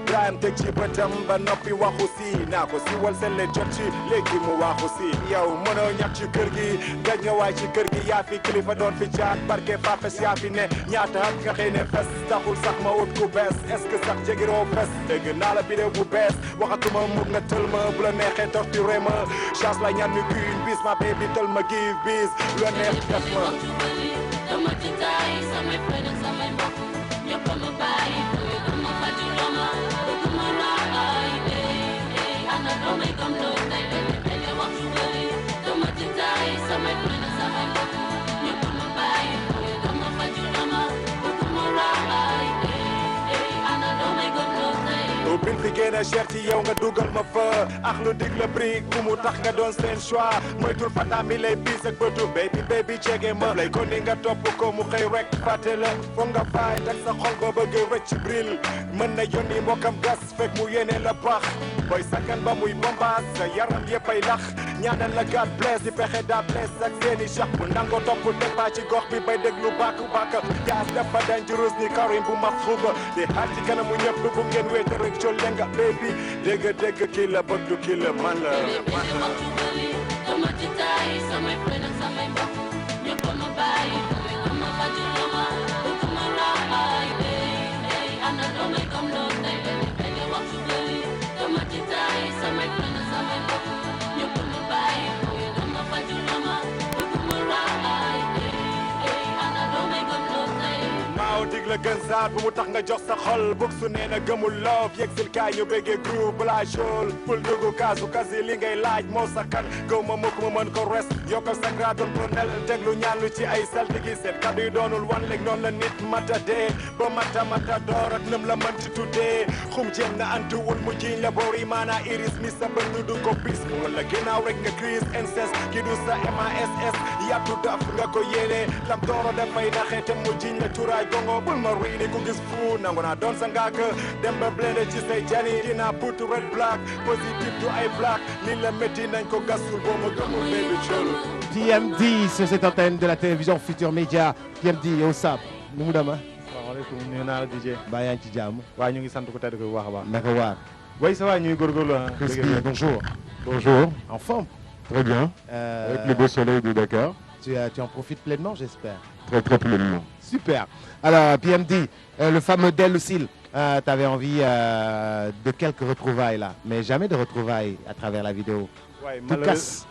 Speaker 11: Ibrahim teg ci bëtam ba noppi waxu si naa ko si wal seen leen jot ci léegi mu waxu si yow mënoo ñàkk ci kër gi gaj nga waay ci kër gi yaa fi kilifa doon fi jaat barke Fapes yaa fi ne ñaata at nga xëy ne fes taxul sax ma ut ku bees est-ce que sax jegiroo fes dégg naa la vidéo bu bees waxatuma mut nga tël ma bu la neexee torturé ma chance la ñaan mi qu'une bis ma baby tell ma give bis lu la neex def ma
Speaker 12: Don't want to die, so my friend and so my back. You come to buy it, you come to buy you lama. But tomorrow, I know my gun no baby, baby, what you believe? Don't want to die, so my friend and so my back. You come to buy it, you come to buy you lama. But tomorrow, I know my gun no baby.
Speaker 11: ubbil fi gën a cher ci yow nga dugal ma fa ak lu dig la brique bu mu tax nga doon seen choix moytul fata mi lay piis ak bëtu baby jege ma lay ko ni nga topp ko mu xëy rek fàtte la foog nga bàyyi tak sa xol ba bëgg rëcc bril mën na yónni mbokkam gas fekk mu yéene la baax booy sakkan ba muy bombaas sa yaram yëpp ay lax ñaanal la God bless di pexe daa bless ak seeni sax bu nangoo topp départ ci gox bi bay déglu bàkk jaas dafa dangerous ni karim bu ma xuba di xaar ci kanamu ñëpp bu ngeen wéete rek col lenga baby dégg kii la bëgg du kii la man la
Speaker 12: dama ci taay samay frère ak samay mbokk ñëpp ma bàyyi dama xajuloo ma dama raay ana doo may comme loolu tey benn waxtu bëri dama ci taay samay frère ak samay mbokk ñëpp ma bàyyi dama xajuloo ma dama raay ana doo may comme loolu tey
Speaker 11: maaw dig la gën saat bu mu tax nga jox sa xol bug su nee na gëmul love yegsil kaay ñu béggee groupe balaa jool bul dugg kaasu kasi li ngay laaj moo sa kan gaw ma mukk ma mën ko res yokkal sa grade doon colonel déglu ñaanlu ci ay saltigi seen kaddu yi doonul wan léeg noonu la nit mata dee ba mata door ak nëm la mën ci tuddee xum jéem na antuwul mu jiñ la boor yi maanaa iris mi sa bënn du ko bis wala ginnaaw rek nga crise inceste ki du sa MASS yàttu daf nga ko yéene lam dooro dafay naxee te mu jiñ la turaay gongo bul ma riini ku gis fu nangu naa doon sa ngaak dem ba blende ci say jani dinaa put red black positif du ay black li la métti nañ ko gasul boo ma gëmul baby cholu
Speaker 1: PMD sur cette antenne de la télévision Futur Média PMD yow Sap nu mu dema
Speaker 13: salaamaaleykum nuyu naa la DJ
Speaker 1: mbaa yaa ngi ci jàmm
Speaker 13: waaye ñu ngi sant ko tedd ko bu baax a baax
Speaker 1: naka waar
Speaker 13: way sa waay ñuy góorgóorlu
Speaker 1: bonjour
Speaker 3: Bonjour.
Speaker 1: En forme
Speaker 3: Très bien. Avec le beau soleil de Dakar.
Speaker 1: Tu en profites pleinement, j'espère.
Speaker 3: Très pleinement.
Speaker 1: Super. Alors, PMD, le fameux Del Sil, tu avais envie de quelques retrouvailles là, mais jamais de retrouvailles à travers la vidéo.
Speaker 13: Ouais,
Speaker 1: tout casse.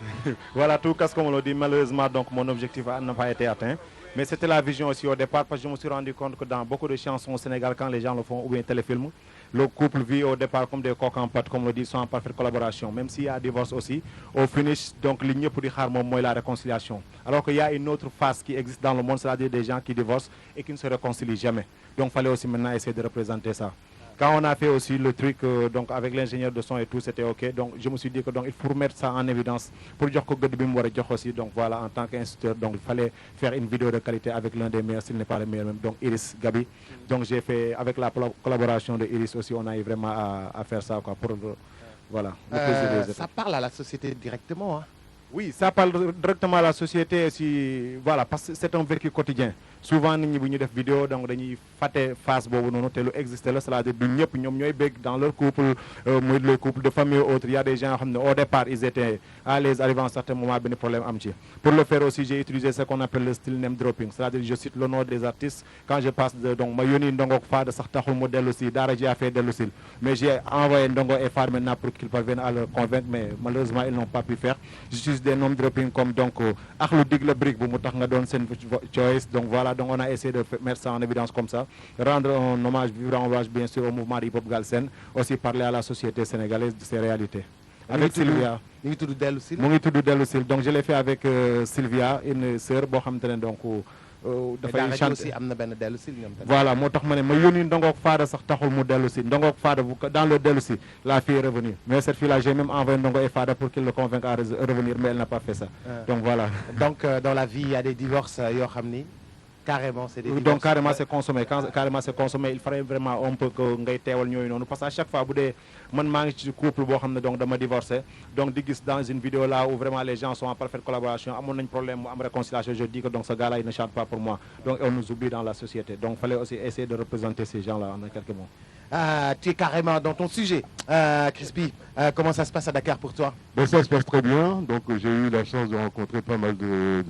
Speaker 13: Voilà, tout casse comme on l'a dit. Malheureusement, donc mon objectif n'a pas été atteint. Mais c'était la vision aussi au départ, parce que je me suis rendu compte que dans beaucoup de chansons au Sénégal, quand les gens le font, ou bien téléfilms, le couple vit au départ comme des coqs en pâte, comme on le dit, sont en parfaite collaboration. Même s'il y a divorce aussi, au finish, donc l'union pour dire la réconciliation. Alors qu'il y a une autre phase qui existe dans le monde, c'est-à-dire des gens qui divorcent et qui ne se réconcilient jamais. Donc il fallait aussi maintenant essayer de représenter ça. Quand on a fait aussi le truc donc avec l'ingénieur de son et tout, c'était OK. Donc je me suis dit que donc il faut remettre ça en évidence pour dire que aussi. Donc voilà, en tant qu'instituteur, donc il fallait faire une vidéo de qualité avec l'un des meilleurs, s'il n'est pas le meilleur même, donc Iris Gabi. Donc j'ai fait avec la collaboration de Iris aussi, on a eu vraiment à faire ça quoi pour voilà.
Speaker 1: Ça parle à la société directement. Hein.
Speaker 13: Oui, ça parle directement à la société si voilà parce que c'est un vécu quotidien. Souvent nit ñi bu ñu def vidéo donc dañuy fàtte phase boobu noonu te lu existe la c'est-à-dire du ñëpp ñoom ñooy bég dans leur couple muy le couple de famille ou autre. Il y a des gens yoo xam ne au départ ils étaient à l'aise arrivant à un certain moment benn problème am ci. Pour le faire aussi j'ai utilisé ce qu'on appelle le style name dropping, c'est-à-dire je cite le nom des artistes quand je passe de donc ma yónni Ndongo ak Fada sax taxul mu dellu si Daara ji a fait dellu si mais j'ai envoyé Ndongo et Fada maintenant pour qu'ils parviennent à le convaincre mais malheureusement ils n'ont pas pu faire. J'utilise des noms dropping comme donc ak lu dig la brique bu mu tax nga doon seen choice donc voilà. Donc on a essayé de mettre ça en évidence comme ça, rendre un hommage, vivre un hommage bien sûr au mouvement de hip-hop Galsen, aussi parler à la société sénégalaise de ses réalités. Avec Sylvia. Donc je l'ai fait avec Sylvia, une sœur boo xamante ne donc dafay chanter
Speaker 1: aussi am na benn dellu si ñoom tamit.
Speaker 13: Voilà moo tax ma ne ma yónni Ndongo ak Fada sax taxul mu dellu si Ndongo ak Fada dans le dellu si la fille est revenue mais cette fille là j'ai même envoyé Ndongo et Fada pour qu'il le convainque à revenir mais elle n'a pas fait ça. Donc voilà.
Speaker 1: Donc dans la vie il y a des divorces yoo xam ni carrément c'est des divorces.
Speaker 13: Donc carrément c'est consommé quand carrément c'est consommé il faudrait vraiment un peu que ngay teewal ñooyu noonu parce que à chaque fois bu dee man maa ngi ci couple boo xam ne donc dama divorcé donc di gis dans une vidéo là où vraiment les gens sont en parfaite collaboration amoon nañ problème mu am réconciliation je dis que donc ce gars là il ne chante pas pour moi donc on nous oublie dans la société donc il fallait aussi essayer de représenter ces gens là en quelques mots.
Speaker 1: Tu es carrément dans ton sujet. Crispy, comment ça se passe à Dakar pour toi?
Speaker 3: Ben, ça se passe très bien. Donc j'ai eu la chance de rencontrer pas mal de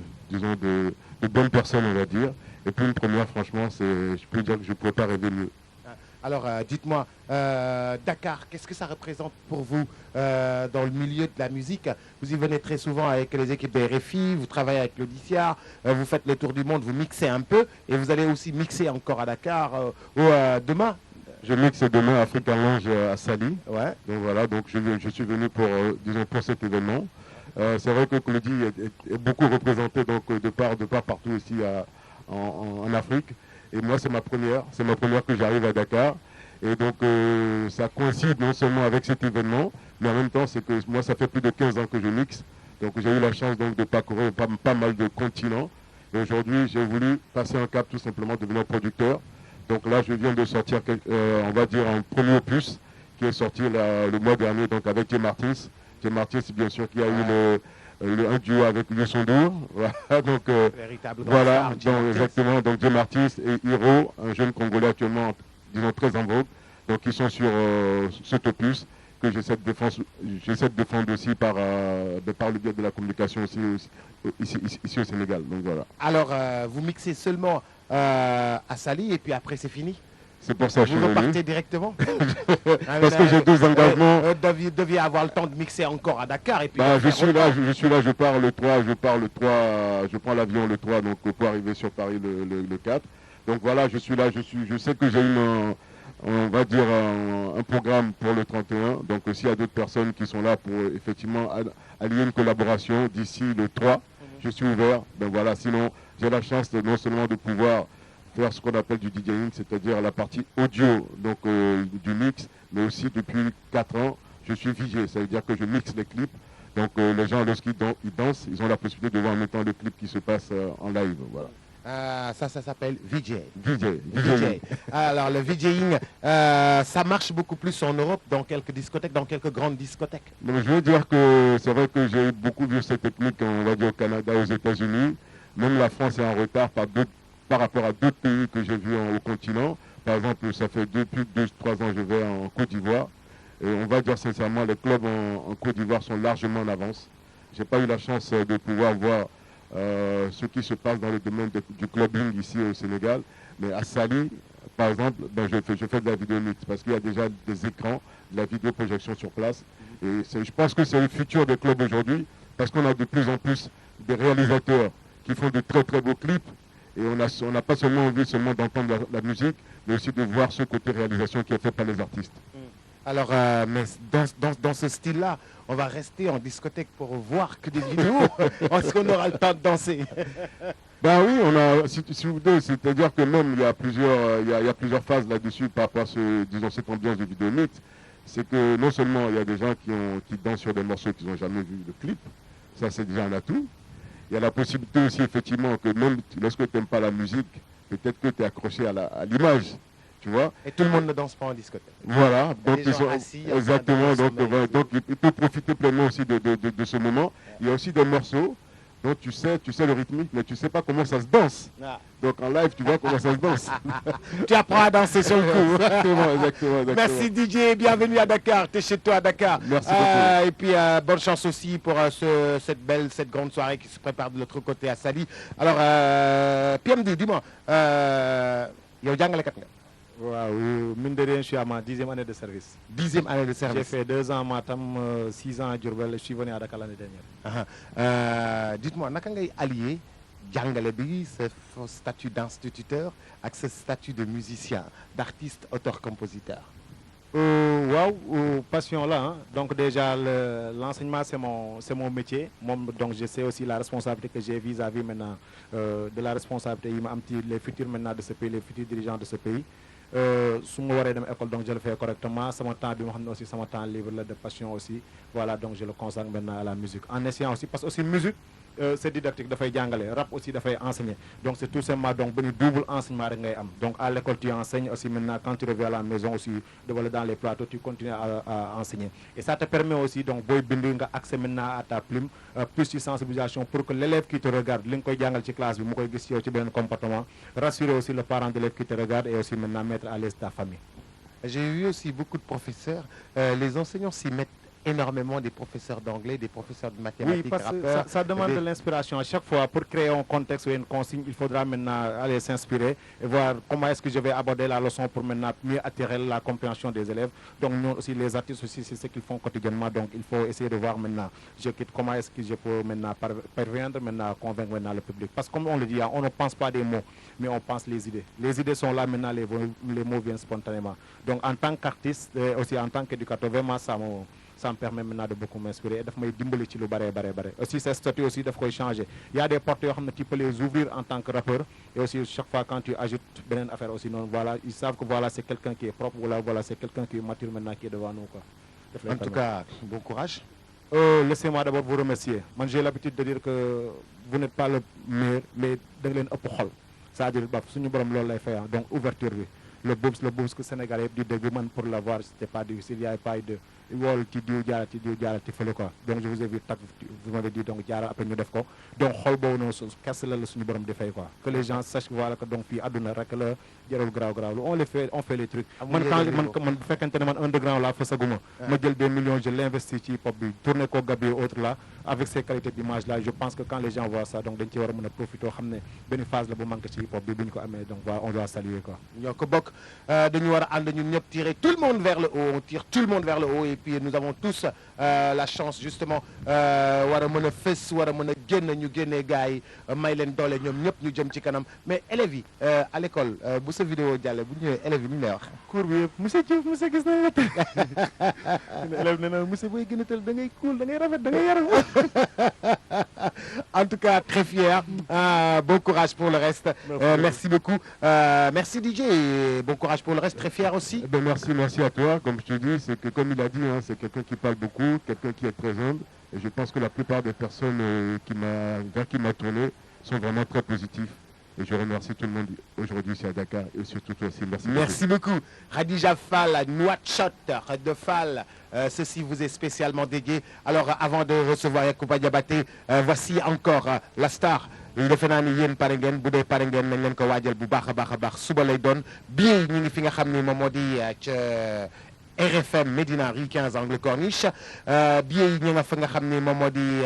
Speaker 3: bonnes personnes, on va dire. Et puis une première, franchement, je peux dire que je ne pourrais pas rêver mieux.
Speaker 1: Alors dites-moi, Dakar, qu'est-ce que ça représente pour vous dans le milieu de la musique? Vous y venez très souvent avec les équipes de RFI, vous travaillez avec le DCR, vous faites le tour du monde, vous mixez un peu et vous allez aussi mixer encore à Dakar demain.
Speaker 3: Je mixe demain African Lounge à Sali.
Speaker 1: Ouais.
Speaker 3: Donc voilà, donc je suis venu pour cet événement. C'est vrai que Claudie est beaucoup représentée donc de part partout aussi en Afrique. Et moi c'est ma première que j'arrive à Dakar.
Speaker 14: Et donc, ça coïncide non seulement avec cet événement, mais en même temps, c'est que moi, ça fait plus de 15 ans que je mixe. Donc, j'ai eu la chance donc, de parcourir pas mal de continents. Et aujourd'hui, j'ai voulu passer un cap, tout simplement, devenir producteur. Donc là, je viens de sortir, on va dire, un premier opus qui est sorti le mois dernier, donc avec Jay Martins. Jay Martins, bien sûr, qui a eu un duo avec Youssou N'Dour. Voilà, donc, voilà, donc, exactement. Donc, Jay Martins et Hiro, un jeune Congolais actuellement, disons, très en vogue. Donc, ils sont sur cet opus que j'essaie de défendre aussi par le biais de la communication aussi, ici au Sénégal. Donc, voilà.
Speaker 1: Alors, vous mixez seulement à Saly et puis après c'est fini?
Speaker 14: C'est pour ça que je suis
Speaker 1: Vous
Speaker 14: venu.
Speaker 1: repartez directement?
Speaker 14: Parce que j'ai 2 engagements.
Speaker 1: Vous deviez avoir le temps de mixer encore à Dakar et puis.
Speaker 14: Je suis là, je pars le 3, je prends l'avion le 3 donc pour arriver sur Paris le 4. Donc voilà, je suis là, je sais que j'ai on va dire un programme pour le 31. Donc s'il y a d'autres personnes qui sont là pour effectivement allier une collaboration d'ici le 3, je suis ouvert. Donc voilà, sinon j'ai la chance non seulement de pouvoir faire ce qu'on appelle du DJing, c'est-à-dire la partie audio donc, du mix, mais aussi depuis 4 ans, je suis VJ, ça veut dire que je mixe les clips. Donc les gens, lorsqu'ils dansent, ils ont la possibilité de voir en même temps le clip qui se passe en live. Voilà.
Speaker 1: Ça s'appelle VJ.
Speaker 14: VJ.
Speaker 1: Alors le VJing, ça marche beaucoup plus en Europe, dans quelques discothèques, dans quelques grandes discothèques.
Speaker 14: Donc, je veux dire que c'est vrai que j'ai beaucoup vu cette technique, on va dire au Canada, aux États-Unis. Même la France est en retard par rapport à d'autres pays que j'ai vus au continent. Par exemple, ça fait depuis 2-3 ans que je vais en Côte d'Ivoire. Et on va dire sincèrement, les clubs en Côte d'Ivoire sont largement en avance. Je n'ai pas eu la chance de pouvoir voir ce qui se passe dans le domaine du clubbing ici au Sénégal. Mais à Saly, par exemple, je fais de la vidéo mix parce qu'il y a déjà des écrans, de la vidéoprojection sur place. Et je pense que c'est le futur des clubs aujourd'hui parce qu'on a de plus en plus de réalisateurs qui font de très très beaux clips. Et on n'a pas seulement envie d'entendre la musique, mais aussi de voir ce côté réalisation qui est fait par les artistes.
Speaker 1: Alors, mais dans ce style-là, on va rester en discothèque pour voir que des vidéos. Est-ce qu'on aura le temps de danser?
Speaker 14: Ben oui, on a, si vous voulez, c'est-à-dire que même il y a plusieurs phases là-dessus par rapport à cette ambiance de vidéo mix. C'est que non seulement il y a des gens qui dansent sur des morceaux qu'ils n'ont jamais vu de clip, ça c'est déjà un atout. Il y a la possibilité aussi effectivement que même lorsque tu n'aimes pas la musique, peut-être que tu es accroché à l'image, tu vois.
Speaker 1: Et tout le monde ne danse pas en discothèque.
Speaker 14: Voilà, donc
Speaker 1: ils sont assis.
Speaker 14: Exactement, donc il peut profiter pleinement aussi de ce moment. Il y a aussi des morceaux dont tu sais le rythmique, mais tu ne sais pas comment ça se danse.
Speaker 1: Ah.
Speaker 14: Donc en live, tu vois comment ça se danse.
Speaker 1: Tu apprends à danser sur le coup.
Speaker 14: Exactement.
Speaker 1: Merci DJ, bienvenue à Dakar, tu es chez toi à Dakar.
Speaker 14: Merci beaucoup.
Speaker 1: Et puis bonne chance aussi pour cette grande soirée qui se prépare de l'autre côté à Saly. Alors, PMD, dis-moi, yow jàngalekat nga?
Speaker 13: Waaw, mine de rien, je suis à ma 10e année de service.
Speaker 1: 10e année de service.
Speaker 13: J'ai fait 2 ans à Matam, 6 ans à Diourbel, je suis venu à Dakar l'année dernière.
Speaker 1: Dites-moi, naka ngay allier jàngale bi, ce statut d'instituteur avec ce statut de musicien, d'artiste, auteur, compositeur?
Speaker 13: Passion là, hein. Donc déjà l'enseignement c'est mon métier. Donc je sais aussi la responsabilité que j'ai vis-à-vis maintenant de la responsabilité les futurs maintenant de ce pays, les futurs dirigeants de ce pays. Si je vais à l'école, donc je le fais correctement. C'est mon temps aussi, c'est mon temps libre de passion aussi. Voilà, donc je le consacre maintenant à la musique. En essayant aussi, parce que aussi musique, c'est didactique, dafay jàngale, rap aussi dafay enseigner. Donc c'est tout simplement donc benn double enseignement rek ngay am. Donc à l'école tu enseignes aussi, maintenant quand tu reviens à la maison aussi, dans les plateaux tu continues à enseigner. Et ça te permet aussi donc boy bind nga accès maintenant à ta plume, plus de sensibilisation pour que l'élève qui te regarde, li nga koy jàngal ci classe bi mu koy gis yow ci benn comportement, rassurer aussi le parent d'élève qui te regarde et aussi maintenant mettre à l'aise ta famille.
Speaker 1: J'ai vu aussi beaucoup de professeurs, les enseignants s'y mettent énormément, des professeurs d'anglais, des professeurs de mathématiques,
Speaker 13: oui, parce
Speaker 1: rappeurs,
Speaker 13: que ça demande de l'inspiration. À chaque fois, pour créer un contexte ou une consigne, il faudra maintenant aller s'inspirer et voir comment est-ce que je vais aborder la leçon pour maintenant mieux attirer la compréhension des élèves. Donc nous aussi, les artistes aussi, c'est ce qu'ils font quotidiennement. Donc il faut essayer de voir maintenant comment est-ce que je peux maintenant parvenir maintenant à convaincre maintenant le public. Parce que comme on le dit, on ne pense pas des mots, mais on pense les idées. Les idées sont là maintenant, les mots viennent spontanément. Donc en tant qu'artiste, aussi en tant qu'éducateur, vraiment ça me permet maintenant de beaucoup m'inspirer et daf may dimbali ci lu bare aussi ces statuts aussi daf koy changer il y a des portes yoo xam ne tu peux les ouvrir en tant que rappeur et aussi chaque fois quand tu ajoutes beneen affaire aussi noonu voilà ils savent que voilà c'est quelqu'un qui est propre voilà c'est quelqu'un qui est mature maintenant qui est devant nous quoi.
Speaker 1: En tout cas bon courage.
Speaker 13: Laissez-moi d'abord vous remercier man j'ai l'habitude de dire que vous n'êtes pas le meilleur mais da nga leen ëpp xol c'est-à-dire ba suñu borom loolu lay fay donc ouverture bi le boobu que Sénégal yëpp di dégg man pour l'avoir c'était pas difficile il y avait pas eu de wool ci diw jaaral ci fële quoi donc je vous ai vu tak vous m'avez dit donc jaaral après ñu def ko donc xol boobu noonu kese la suñu borom di fay quoi que les gens sachent voilà que donc fii àdduna rek la jarul garaaw on fait les trucs man bu fekkente ne man underground la fësaguma ma jël des millions je l'investis ci hip hop bi tourner ko Gabi autre là avec ces qualités d'image là je pense que quand les gens voient ça donc dañ ci war a mën a profiter xam ne benn phase la bu manque ci hip hop bi bu ñu ko amee donc voilà on doit saluer quoi
Speaker 1: ñoo ko bokk dañu war a ànd ñun ñëpp tirer tout le monde vers le haut on tire tout le monde vers le haut et puis nous avons tous la chance justement war a mën a fës war a mën a génn ñu génnee gars yi may leen doole ñoom ñëpp ñu jëm ci kanam mais élèves yi à l'école bu sa vidéo jàlle bu ñëwee élèves yi ñu lay wax
Speaker 13: cours bi yëpp monsieur Diouf monsieur gis nañ la tey élève ne na monsieur booy gën a teel da ngay cool da ngay rafet da ngay yaram
Speaker 1: en tout cas très fier bon courage pour le reste merci beaucoup merci DJ et bon courage pour le reste très fier aussi
Speaker 14: merci à toi comme je te dis c'est que comme il a dit c'est quelqu'un qui parle beaucoup quelqu'un qui est très humble et je pense que la plupart des personnes vers qui m'a tourné sont vraiment très positifs et je remercie tout le monde aujourd'hui ici à Dakar et surtout toi aussi
Speaker 1: merci beaucoup Khadija Fall Nouakchott de Fall ceci vous est spécialement dédié alors avant de recevoir Yacouba Diabaté voici encore la star defe naa ni yéen pare ngeen bu dee pare ngeen nañ leen ko waajal bu baax a baax suba lay doon bii ñu ngi fi nga xam ni moom moo di ca RFM Médina rue 15 angle Corniche billet yi ñu nga fa nga xam ni moom moo di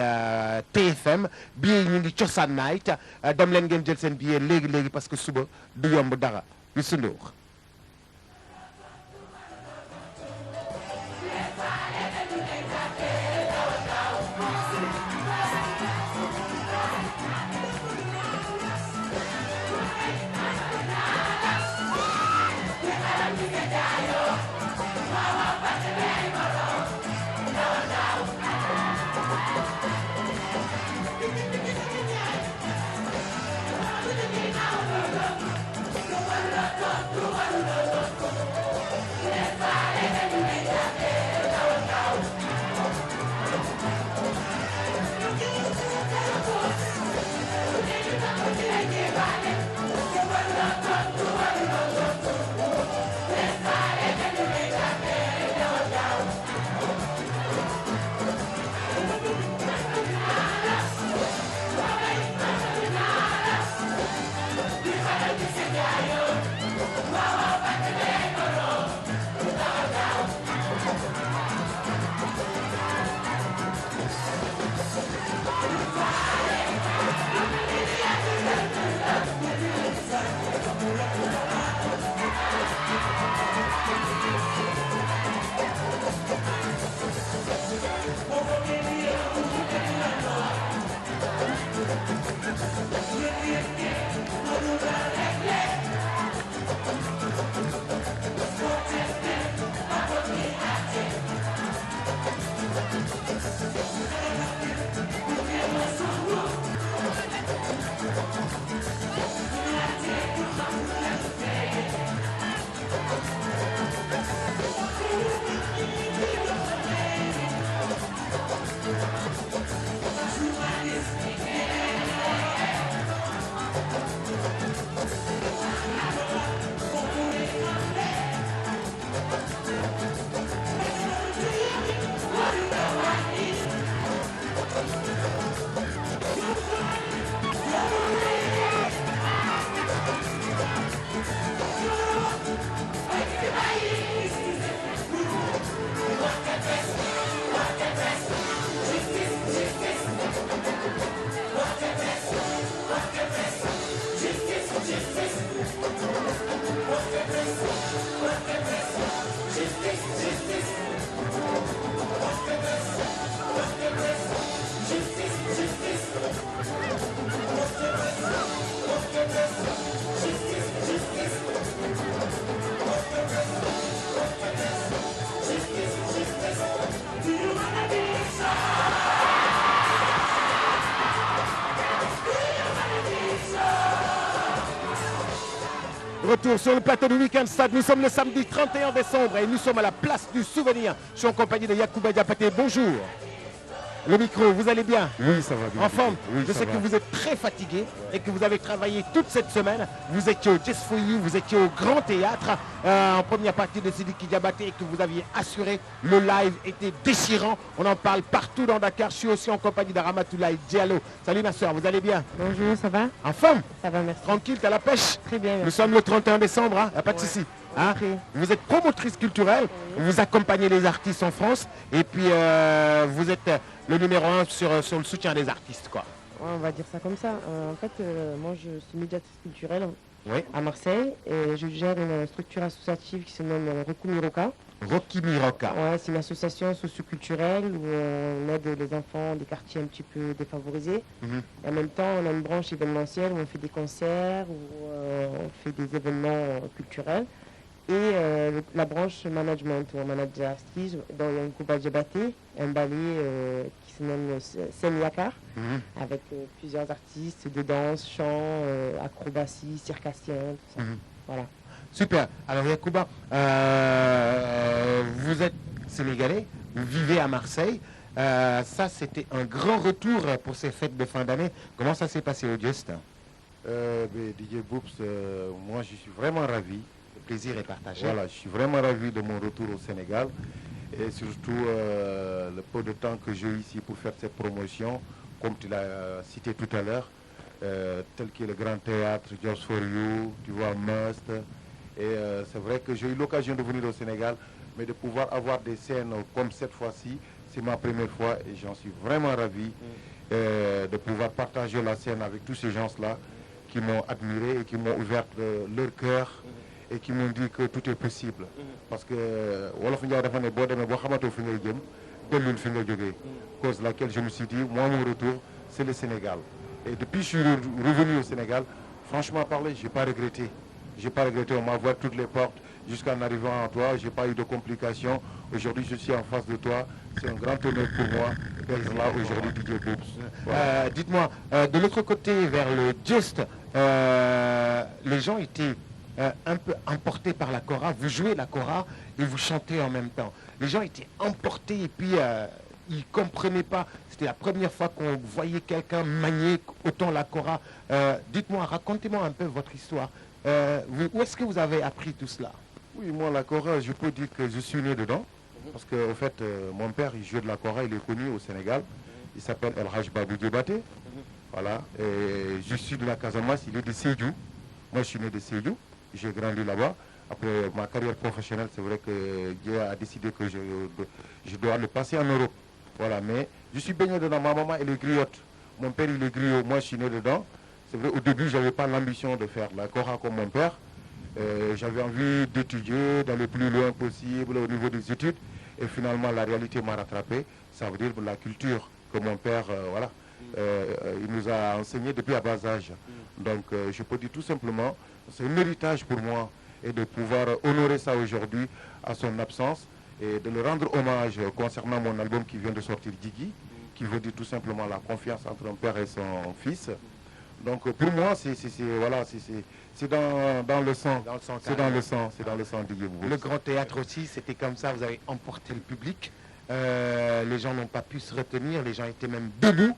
Speaker 1: TFM billet yi ñu ngi Cosaan Night dem leen ngeen jël seen billet léegi parce que suba du yomb dara Youssou Ndour Retour sur le plateau du Week-end Stade. Nous sommes le samedi 31 décembre et nous sommes à la place du souvenir. Je suis en compagnie de Yacouba Diapaté. Bonjour. Le micro, vous allez bien?
Speaker 15: Oui, ça va bien.
Speaker 1: En forme?
Speaker 15: Oui,
Speaker 1: Je
Speaker 15: ça
Speaker 1: sais
Speaker 15: va.
Speaker 1: que vous êtes très fatigué et que vous avez travaillé toute cette semaine. Vous étiez au Just for You, vous étiez au Grand Théâtre en première partie de Sidiki Diabaté et que vous aviez assuré. Le live était déchirant. On en parle partout dans Dakar. Je suis aussi en compagnie d'Aramatoulaye Diallo. Salut ma soeur, vous allez bien?
Speaker 16: Bonjour, ça va?
Speaker 1: En forme?
Speaker 16: Ça va, merci.
Speaker 1: Tranquille, t'as la pêche?
Speaker 16: Très bien, merci.
Speaker 1: Nous sommes le 31 décembre, il n'y a pas de souci. Hein? Vous êtes promotrice culturelle, vous accompagnez les artistes en France et puis vous êtes le numéro 1 sur le soutien des artistes, quoi.
Speaker 16: Ouais, on va dire ça comme ça. En fait, moi, je suis médiatrice culturelle
Speaker 1: Oui.
Speaker 16: à Marseille et je gère une structure associative qui se nomme Roku Miroka.
Speaker 1: Rocky Miroka.
Speaker 16: Ouais, c'est une association socioculturelle où on aide les enfants des quartiers un petit peu défavorisés. Et en même temps, on a une branche événementielle où on fait des concerts, où on fait des événements culturels. Et la branche management, où on manage des artistes, dont il y a une Kouba Djabaté, un ballet qui se nomme Sen Yakar, avec plusieurs artistes de danse, chant, acrobatie, circassien, tout ça. Voilà.
Speaker 1: Super. Alors Yacouba, vous êtes sénégalais, vous vivez à Marseille. Ça, c'était un grand retour pour ces fêtes de fin d'année. Comment ça s'est passé au Just?
Speaker 15: DJ Boops, moi je suis vraiment ravi.
Speaker 1: Le plaisir est partagé.
Speaker 15: Voilà, je suis vraiment ravi de mon retour au Sénégal et surtout le peu de temps que j'ai eu ici pour faire cette promotion, comme tu l'as cité tout à l'heure, tel que le Grand Théâtre, Just for You, tu vois, Must. Et c'est vrai que j'ai eu l'occasion de venir au Sénégal, mais de pouvoir avoir des scènes comme cette fois-ci, c'est ma première fois et j'en suis vraiment ravi de pouvoir partager la scène avec tous ces gens-là qui m'ont admiré et qui m'ont ouvert leur cœur et qui m'ont dit que tout est possible. Parce que Wolof Ndiaye dafa ne boo demee boo xamatoo fi ngay jëm dellul fi nga jógee. Cause laquelle je me suis dit, moi mon retour, c'est le Sénégal. Et depuis que je suis revenu au Sénégal, franchement parlé, j'ai pas regretté. J'ai pas regretté, on m'a ouvert toutes les portes jusqu'en arrivant à toi, j'ai pas eu de complications. Aujourd'hui, je suis en face de toi. C'est un grand honneur pour moi d'être là aujourd'hui, DJ Boops. Voilà.
Speaker 1: Dites-moi, de l'autre côté, vers le Just, les gens étaient un peu emportés par la kora. Vous jouez la kora et vous chantez en même temps. Les gens étaient emportés et puis ils ne comprenaient pas. C'était la première fois qu'on voyait quelqu'un manier autant la kora. Dites-moi, racontez-moi un peu votre histoire. Où est-ce que vous avez appris tout cela?
Speaker 15: Oui, moi, la kora, je peux dire que je suis né dedans. Parce qu'en fait, mon père, il jouait de la kora, il est connu au Sénégal. Il s'appelle El Haj Babou Diabaté. Voilà. Et je suis de la Casamance, il est de Sédhiou. Moi, je suis né de Sédhiou. J'ai grandi là-bas. Après ma carrière professionnelle, c'est vrai que Dieu a décidé que je dois le passer en Europe. Voilà. Mais je suis baigné dedans. Ma maman, elle est griotte. Mon père, il est griot. Moi, je suis né dedans. C'est vrai, au début, je n'avais pas l'ambition de faire la kora comme mon père. J'avais envie d'étudier, d'aller plus loin possible au niveau des études. Et finalement, la réalité m'a rattrapé. Ça veut dire la culture que mon père, voilà, il nous a enseigné depuis à bas âge. Donc, je peux dire tout simplement, c'est un héritage pour moi et de pouvoir honorer ça aujourd'hui à son absence et de le rendre hommage concernant mon album qui vient de sortir, Digi, qui veut dire tout simplement la confiance entre un père et son fils. Donc pour moi, c'est dans le sang. C'est dans le sang, c'est dans le sang d'Iggy Boops.
Speaker 1: Le Grand Théâtre aussi, c'était comme ça, vous avez emporté le public. Les gens n'ont pas pu se retenir, les gens étaient même debout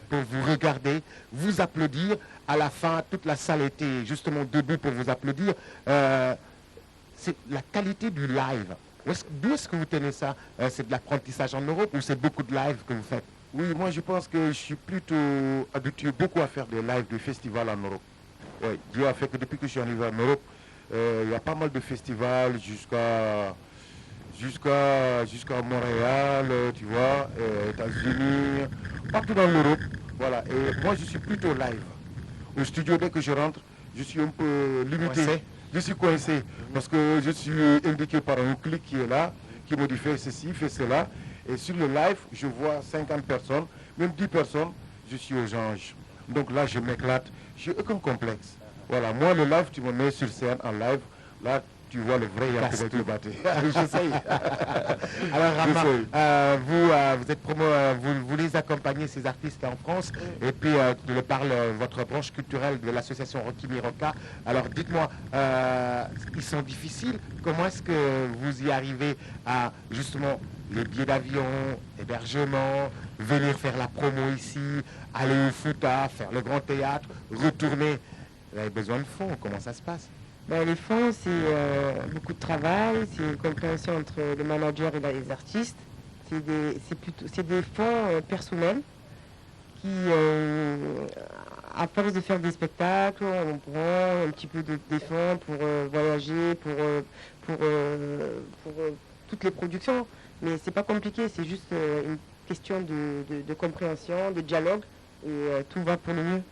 Speaker 1: pour vous regarder, vous applaudir. À la fin, toute la salle était justement debout pour vous applaudir. C'est la qualité du live. D'où est-ce que vous tenez ça? C'est de l'apprentissage en Europe ou c'est beaucoup de live que vous faites?
Speaker 15: Oui, moi je pense que je suis plutôt habitué beaucoup à faire des lives de festivals en Europe. Oui, Dieu a fait que depuis que je suis arrivé en Europe, il y a pas mal de festivals jusqu'à Montréal, tu vois, États-Unis, partout dans l'Europe. Voilà, et moi je suis plutôt live. Au studio, dès que je rentre, je suis un peu limité.
Speaker 1: Coincé.
Speaker 15: Je suis coincé parce que je suis indiqué par un clic qui est là, qui me dit fais ceci, fais cela. Et sur le live, je vois 50 personnes, même 10 personnes, je suis aux anges. Donc là, je m'éclate, je n'ai aucun complexe. Voilà, moi, le live, tu me mets sur scène en live, là, tu vois le vrai
Speaker 17: Casse
Speaker 15: Yankuba
Speaker 17: tout.
Speaker 15: Diabaté.
Speaker 17: J'essaye. Alors Rama, vous êtes vous les accompagnez ces artistes en France et puis de par votre branche culturelle de l'association Rocky Miroka. Alors dites-moi, ils sont difficiles. Comment est-ce que vous y arrivez à justement les billets d'avion, hébergement, venir faire la promo ici, aller au Fouta, faire le grand théâtre, retourner? Vous avez besoin de fonds. Comment ça se passe?
Speaker 16: Ben, les fonds, c'est beaucoup de travail, c'est une compréhension entre le manager et les artistes. C'est des fonds personnels qui, à force de faire des spectacles, on prend un petit peu des fonds pour voyager, pour toutes les productions. Mais c'est pas compliqué, c'est juste une question de compréhension, de dialogue, et tout va pour le mieux.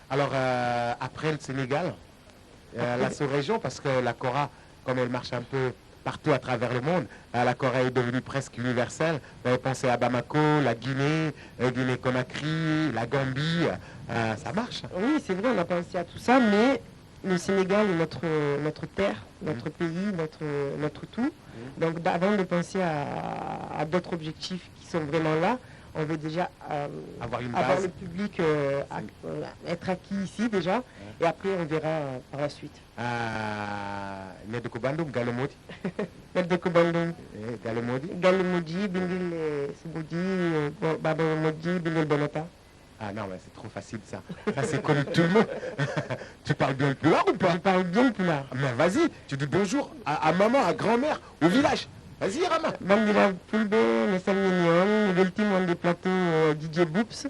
Speaker 17: Alors, après le Sénégal, la sous-région, parce que la Kora, comme elle marche un peu partout à travers le monde, la Kora est devenue presque universelle. Vous avez pensé à Bamako, la Guinée, Guinée-Conakry, la Gambie, ça marche.
Speaker 16: Oui, c'est vrai, on a pensé à tout ça, mais le Sénégal est notre terre, notre pays, notre tout. Donc, avant de penser à d'autres objectifs qui sont vraiment là, on veut déjà
Speaker 17: avoir
Speaker 16: le public, être acquis ici déjà, et après on verra par la suite.
Speaker 17: Nedeko Bandung, Galomodi.
Speaker 16: Nedeko Bandung.
Speaker 17: Galomodi.
Speaker 16: Galomodi, Bindil Subodi, Baba Modi, Bindil Bonota.
Speaker 17: Ah non, mais c'est trop facile ça. Ça c'est connu de tout le monde. Tu parles bien le pulaar ou pas?
Speaker 16: Je parle bien le pulaar.
Speaker 17: Mais vas-y, tu dis bonjour à maman, à grand-mère, au village. Vas-y, Rama.
Speaker 16: Bandira Fulbe, le Salminion, le team on des plateaux DJ Boops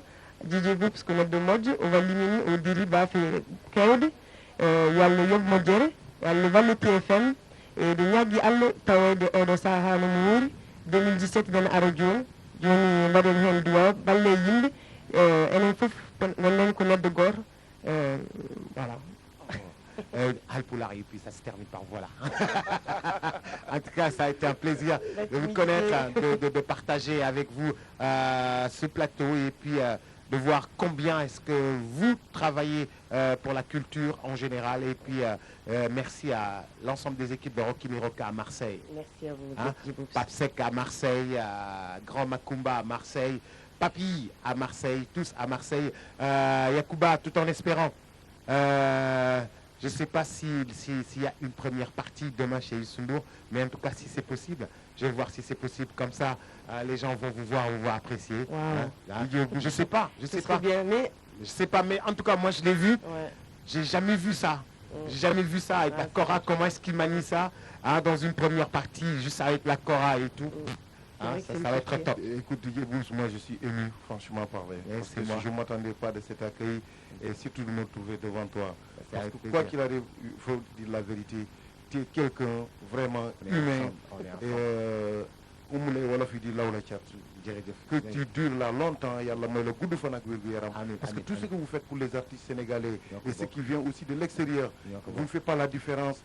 Speaker 16: qu'on a de mode, on va limiter au Diriba fait Kaode, il y a le Yob Modere, il y a le Valle TFM, et le Nyagi Allo Tawe de Odosaha no 2017 dans Arodio, Johnny Baden Hendua, Balle Yimbe, et fof on connaît de Gore, voilà.
Speaker 17: Alpoulard, et puis ça se termine par voilà. En tout cas, ça a été un plaisir de vous connaître, de partager avec vous ce plateau et puis de voir combien est-ce que vous travaillez pour la culture en général. Et puis merci à l'ensemble des équipes de Rocky Miroka à Marseille.
Speaker 16: Merci à vous.
Speaker 17: Papsek à Marseille, Grand Macumba à Marseille, Papi à Marseille, tous à Marseille. Yacouba, tout en espérant. Je ne sais pas s'il y a une première partie demain chez Youssou, mais en tout cas, si c'est possible, je vais voir si c'est possible. Comme ça, les gens vont vous voir, vont apprécier.
Speaker 16: Wow.
Speaker 17: Hein. Je sais pas. Je sais pas, mais en tout cas, moi, je l'ai vu.
Speaker 16: Ouais.
Speaker 17: J'ai jamais vu ça. J'ai jamais vu ça avec la Kora. Comment est-ce qu'il manie ça dans une première partie, juste avec la Kora et tout. Ça va être top.
Speaker 15: Écoute, Didier Bouche, moi je suis ému, franchement parler. Parce que je ne m'attendais pas de cet accueil et surtout de me trouver devant toi. Parce que quoi qu'il arrive, il faut dire la vérité. Tu es quelqu'un vraiment humain. Et que tu dures là longtemps, yalla may la gudd fan ak wérgu yaram. Parce que tout ce que vous faites pour les artistes sénégalais et ce qui vient aussi de l'extérieur, vous ne faites pas la différence.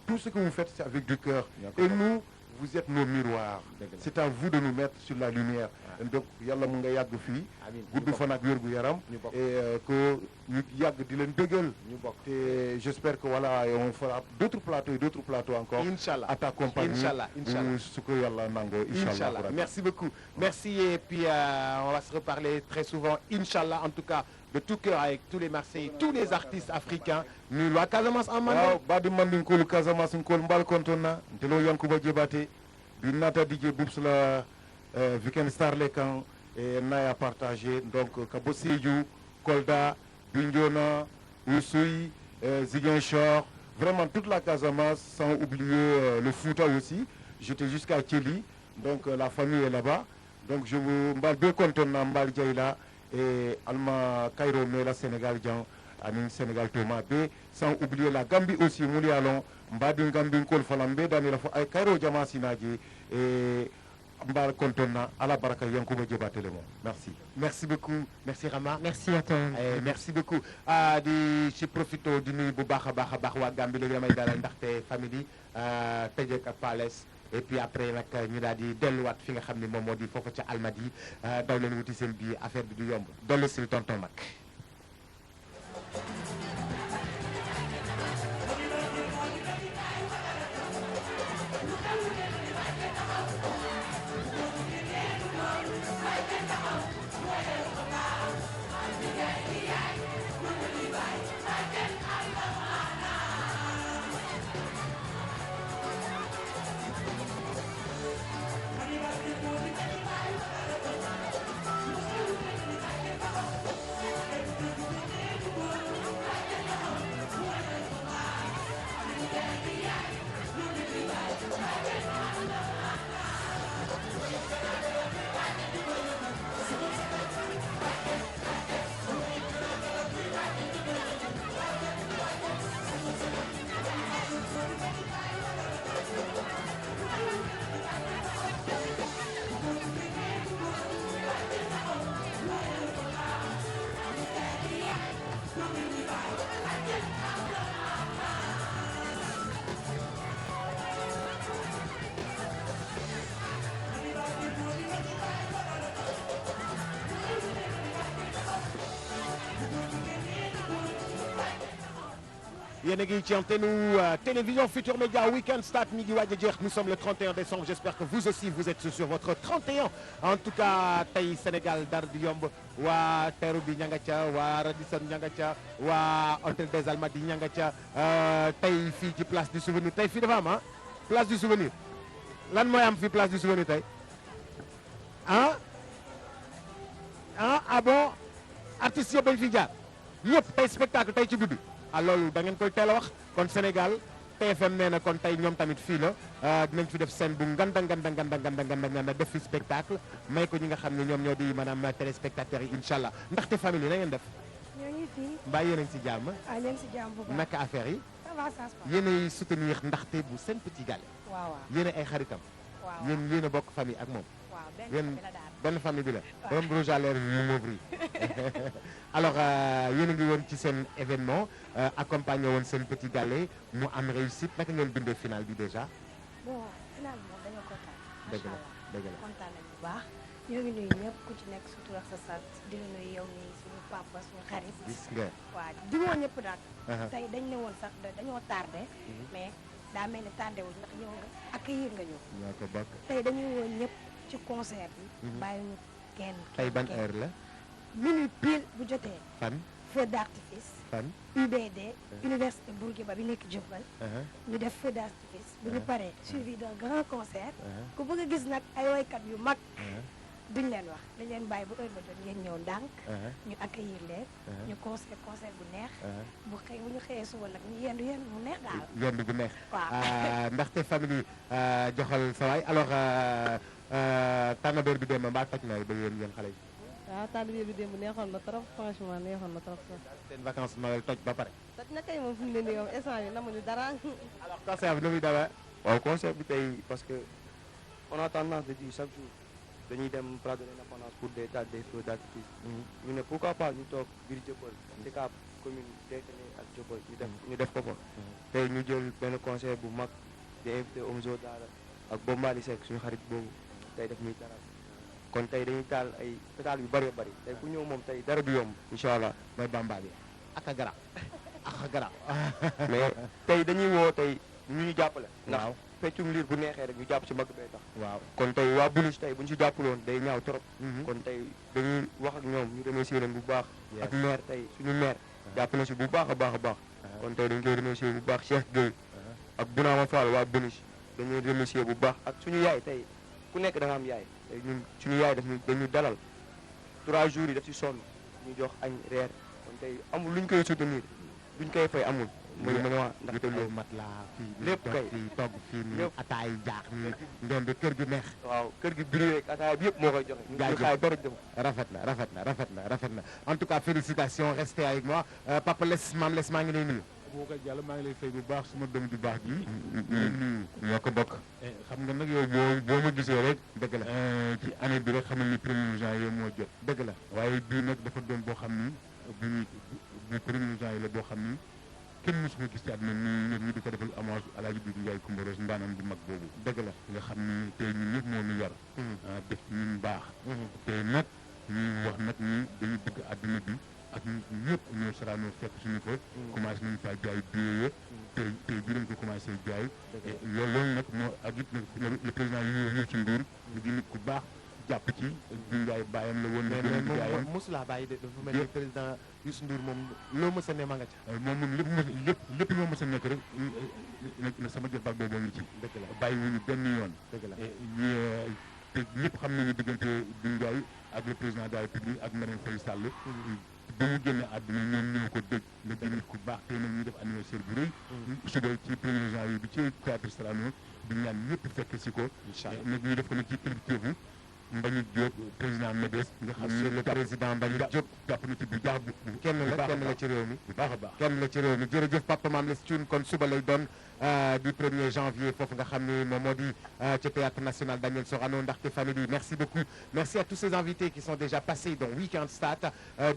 Speaker 15: Tout ce que vous faites, c'est avec du cœur. Et nous, vous êtes nos miroirs. C'est à vous de nous mettre sur la lumière. Donc, yalla mu nga yàgg fii gudd fan ak wérgu yaram et que ñu yàgg di leen dëggal. Et j'espère que voilà, et on fera d'autres plateaux encore.
Speaker 17: Inch'Allah.
Speaker 15: À ta compagnie.
Speaker 17: Inch'Allah.
Speaker 15: Ce que yalla nango.
Speaker 17: Inch'Allah. Merci beaucoup. Merci et puis on va se reparler très souvent. Inch'Allah, en tout cas, de tout cœur avec tous les Marseillais, tous les artistes africains. Nous, la Casamance en Mandé.
Speaker 15: Waaw, badi mandin ko Casamance ko mbal kontona. Ndelo Yankuba Diabaté. Di nata DJ Boops la Weekend Star Lekan et Naya partagé. Donc Kabo Sédhiou, Kolda, Bignona, Oussouye, Ziguinchor, vraiment toute la Casamance, sans oublier le Fouta aussi. J'étais jusqu'à Thieli, donc la famille est là-bas. Donc je vous mbal deux contona mbal Djaïla et Alma Cairo Mela Sénégal Djan, Amin Sénégal Thomas B, sans oublier la Gambie aussi, Moulialon, Mbadin Gambin Kol Falambe, Daniela Cairo Djama Sinaji et Mbal Kontona, à la Baraka Yankouba Diabaté le monde. Merci.
Speaker 17: Merci beaucoup. Merci Rama.
Speaker 16: Merci à toi.
Speaker 17: Merci beaucoup. Ci profito di nuyu bu baax a baax waa Gambie léegi damay dalal ndaxte famille Tejek ak Palace et puis après nag ñu daal di delluwaat fi nga xam ne moom moo di foofu ca Almadi daw leen wuti seen bii affaire bi du yomb dellu si tonton mag.
Speaker 1: yéen a ngi ci antenne télévision Futur Média Weekend Start mi ngi waaj a jeex. Nous sommes le 31 décembre. J'espère que vous aussi vous êtes sur votre 31. En tout cas tey Sénégal dara du yomb waa teeru bi ña nga ca waa Radisson ña nga ca waa Hôtel des Almadies ña nga ca tey fii ci place du souvenir tey fii dafa am ah place du souvenir lan mooy am fii place du souvenir tey ah bon artistes yëpp dañ fi jaar ñëpp tey spectacle tey ci guddi ah loolu da ngeen koy teel a wax kon Sénégal TFM nee na kon tey ñoom tamit fii la dinañ fi def scène bu nganda def fi spectacle may ko ñi nga xam ne ñoom ñoo di maanaam téléspectateurs yi incha allah ndaxte famille yi na ngeen def.
Speaker 18: ñoo ngi fii.
Speaker 1: mbaa yéen a ngi si jàmm.
Speaker 18: ah leen si jàmm bu baax
Speaker 1: naka affaire yi.
Speaker 18: ça va ça se passe.
Speaker 1: yéenay soutenir ndaxte bu Sen Petit Gallé.
Speaker 18: waaw waaw
Speaker 1: yéen ay xaritam.
Speaker 18: waaw
Speaker 1: yéen a bokk famille ak moom.
Speaker 18: waaw
Speaker 1: benn famille bi la. borom rouge à lèvres yu mauve yi. alors yéen a ngi woon ci seen événement accompagné woon Sen Petit Gallé mu am réussite naka ngeen bindee final bi déjà.
Speaker 18: bon final bi moom dañoo kontaan.
Speaker 1: dëgg la dëgg la
Speaker 18: kontaan nañu bu baax. ñoo ngi nuyu ñëpp ku ci nekk surtout ak sa sant di la nuyu yow nii suñu papa suñu xarit.
Speaker 1: gis nga.
Speaker 18: waaw di woo ñëpp daal. tey dañ ne woon sax dañoo tardé. mais daa mel ni tardé wuñ ndax ñëw nga accueillir nga ñu.
Speaker 1: ñoo ko bokk.
Speaker 18: tey dañuy woo ñëpp ci concert bi. bàyyi ñu kenn.
Speaker 1: tey ban heure la.
Speaker 18: minuit pile bu jotee.
Speaker 1: fan.
Speaker 18: feu d'artifice.
Speaker 1: fan.
Speaker 18: UBD. Université Bourguiba bi nekk Diourbel. ñu def feu d'artifice. bu ñu paree suivi d'un grand concert. ku bëgg a gis nag ay woykat yu mag. duñ leen wax dañ leen bàyyi bu heure ba jot ngeen ñëw ndànk. ñu accueillir leen. ñu concert bu neex. bu ñu xëyee suba nag ñu yendu mu neex daal.
Speaker 1: yendu bu neex.
Speaker 18: waaw
Speaker 1: ndaxte famille joxal sa waay alors tànnabeer bi démb mbaa toj na ba yéen xale yi.
Speaker 19: waaw tànnabeer bi démb neexoon na trop franchement neexoon na trop sax.
Speaker 1: seen vacances Noël toj ba pare.
Speaker 19: toj na kay moom fi mu ne nii moom instant bi namuñu dara.
Speaker 1: alors concert bi nu muy demee.
Speaker 20: waaw concert bi tey parce que on a tendance de dire chaque jour dañuy dem place de l'Indépendance pour des feux d'artifice. ñu ne pourquoi pas ñu toog biir Dieuppeul Sicap commune Derklé ak Dieuppeul ñu def ko fa. tey ñu jël benn concert bu mag di invité Omzo Dollar ak Bombali Seck suñu xarit boobu tey def ñuy taral kon tey dañuy taal ay pétale yu bëree bëri tey ku ñëw moom tey dara du yomb incha allah.
Speaker 1: mooy Bambali ak a garaaw ak a garaaw.
Speaker 20: mais tey dañuy woo tey ñu ñu jàppale. ndax feccum liir bu neexee rek ñu jàpp ci mbagg bee tax.
Speaker 1: waaw
Speaker 20: kon tey waa Bulus tey bu ñu si jàppaloon day ñaaw trop. kon tey dañuy wax ak ñoom ñu remercier leen bu baax. ak maire tey suñu maire. jàpp na si bu baax a baax a baax. kon tey dañu koy remercier bu baax Cheikh Gueye ak Bounama Fall waa Bulus dañuy remercier bu baax ak suñu yaay tey ku nekk da nga am yaay tey ñun suñu yaay dañu dalal 3 jours yi daf si sonn ñu jox añ reer kon tey amul luñ koy soutenir luñ koy fay amul. mooy li ma wax ndaxte loolu
Speaker 1: mat laa fii
Speaker 20: lépp kay
Speaker 1: fii togg fii nii ataay jaax nii ndem bi kër gi neex.
Speaker 20: waaw kër gi biir rek ataay bi yëpp moo koy joxe.
Speaker 1: jaajëf rafet na en tout cas félicitations restez avec moi papa Les maam Les maa ngi lay nuyu.
Speaker 14: boo ko jàll maa ngi lay fay bu baax suma doom ju baax ji. ñoo ko bokk. xam nga nag yow boo ma gisee rek. dëgg la ci année bi rek xam ni premier janvier moo jot.
Speaker 1: dëgg la
Speaker 14: waaye bii nag dafa doon boo xam ni bu premier janvier la boo xam ni kenn mësu ko gis ci àdduna ñu di ko defal hommage Alaaji Dudu Njaay Kumba Rose ndaanam bu mag boobu.
Speaker 1: dëgg la
Speaker 14: nga xam ni tey ñun ñëpp moo ñu yar. def ñun baax. tey nag ñuy wax nag ni dañu bëgg àdduna bi. ak ñëpp ñoo saraanoo fekk suñu ko commencé nañu faa jaay biir tey bii lañ ko commencé jaay loolu nag moo ak it le président yi ci Ndour di nit ku baax jàpp ci Njaay bàyyam la woon na gën a jaayam
Speaker 1: mosulaa bàyyi de dafa mel ni président Youssou Ndour moom loo mës a ne ma nga ca
Speaker 14: moom lépp moo mës a nekk rek na sama jël bag boobu ngi ci
Speaker 1: dëgg la
Speaker 14: bàyyi wuñu benn yoon
Speaker 1: dëgg la
Speaker 14: te ñëpp xam nañu diggante du Njaay ak le président de la République ak Marième Faye Sall ba mu génne àdduna ñoom ñoo ko dëj la di nit ku baax tey nag ñu def anniversaire bu rëy suba ci premier janvier bi ci théâtre Sorano di ñaan ñëpp fekk si ko nag ñu def ko nag ci kilifteefu Mbagnick Diop président MEDES nga xam ne le président Mbagnick Diop jàpp na ci bu baax
Speaker 1: kenn la ci réew mi
Speaker 14: bu baax a baax
Speaker 1: kenn la ci réew mi jërëjëf Papa Mame Less Thioune kon suba lay doon du 1er janvier foofu nga xam ne moom moo di ci théâtre national Daniel Sorano ndaxte famille merci beaucoup merci à tous ces invités qui sont déjà passés dans Weekend Start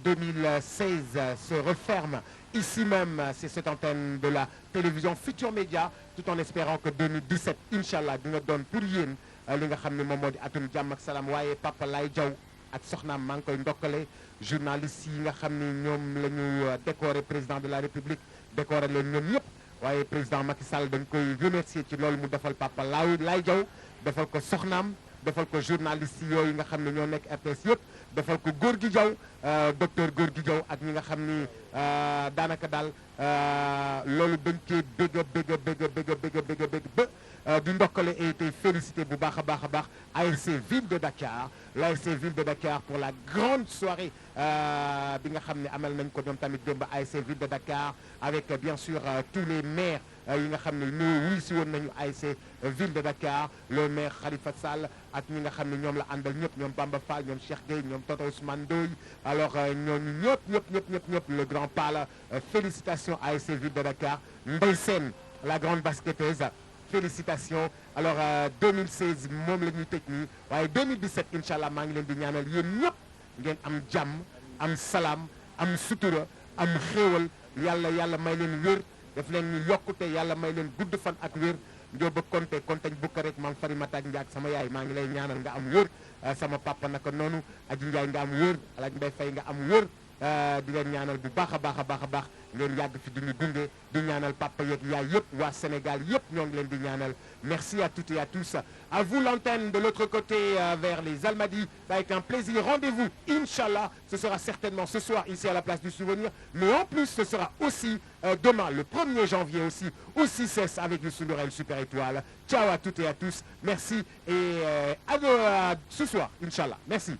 Speaker 1: 2016 se referme ici même c'est cette antenne de la télévision Futur Média tout en espérant que 2017 inchallah dina doon pour yéen li nga xam ne moom moo di atum jàmm ak salaam waaye Papa Lay Diaw ak soxnaam maa ngi koy ndokkale journalistes yi nga xam ni ñoom la ñu décoré président de la République
Speaker 17: décorer leen ñoom ñëpp waaye président Macky Sall dañ koy remercier ci loolu mu defal Papa Lay Diaw defal ko soxnaam defal ko journaliste yooyu nga xam ne ñoo nekk RTS yëpp defal ko Gorgui Diaw docteur Gorgui Diaw ak ñi nga xam ni daanaka daal loolu dañ cee bëgg ba di ndokkale et tey félicité bu baax a baax ASC Ville de Dakar l'ASC Ville de Dakar pour la grande soirée bi nga xam ne amal nañ ko ñoom tamit démb ASC Ville de Dakar avec bien sûr tous les maires yi nga xam ne ñoo wuy si woon nañu ASC Ville de Dakar le maire Khalifa Sall ak ñi nga xam ne ñoom la àndal ñëpp ñoom Bamba Fall ñoom Cheikh Gueye ñoom Toto Ousmane Ndoye alors ñooñu ñëpp le grand pala félicitations ASC Ville de Dakar Mbaye Sène la grande basketteuse félicitations alors 2016 moom la ñuy tëj nii waaye 2017 incha allah maa ngi leen di ñaanal yéen ñëpp ngeen am jàmm am salaam am sutura am xéewal yàlla may leen wér daf leen ñu yokkute yàlla may leen gudd fan ak wér Ndioba kontañ bukka rek maam Farimata ak Ndiak sama yaay maa ngi lay ñaanal nga am wér sama papa naka noonu Aji Ndiaye nga am wér Alaaji Mbay Fay nga am wér di leen ñaanal bu baax a baax ngeen yàgg fi duñu gunge di ñaanal papa yeeg yaay yëpp waa Sénégal yëpp ñoo ngi leen di ñaanal merci à toutes et à tous à vous l'antenne de l'autre côté vers les Almadies avec un plaisir rendez-vous Inch'Allah ce sera certainement ce soir ici à la place du Souvenir mais en plus ce sera aussi demain le 1er janvier aussi cesse avec Youssou Ndour et le Super Étoile ciao à toutes et à tous merci et à ce soir Inch'Allah merci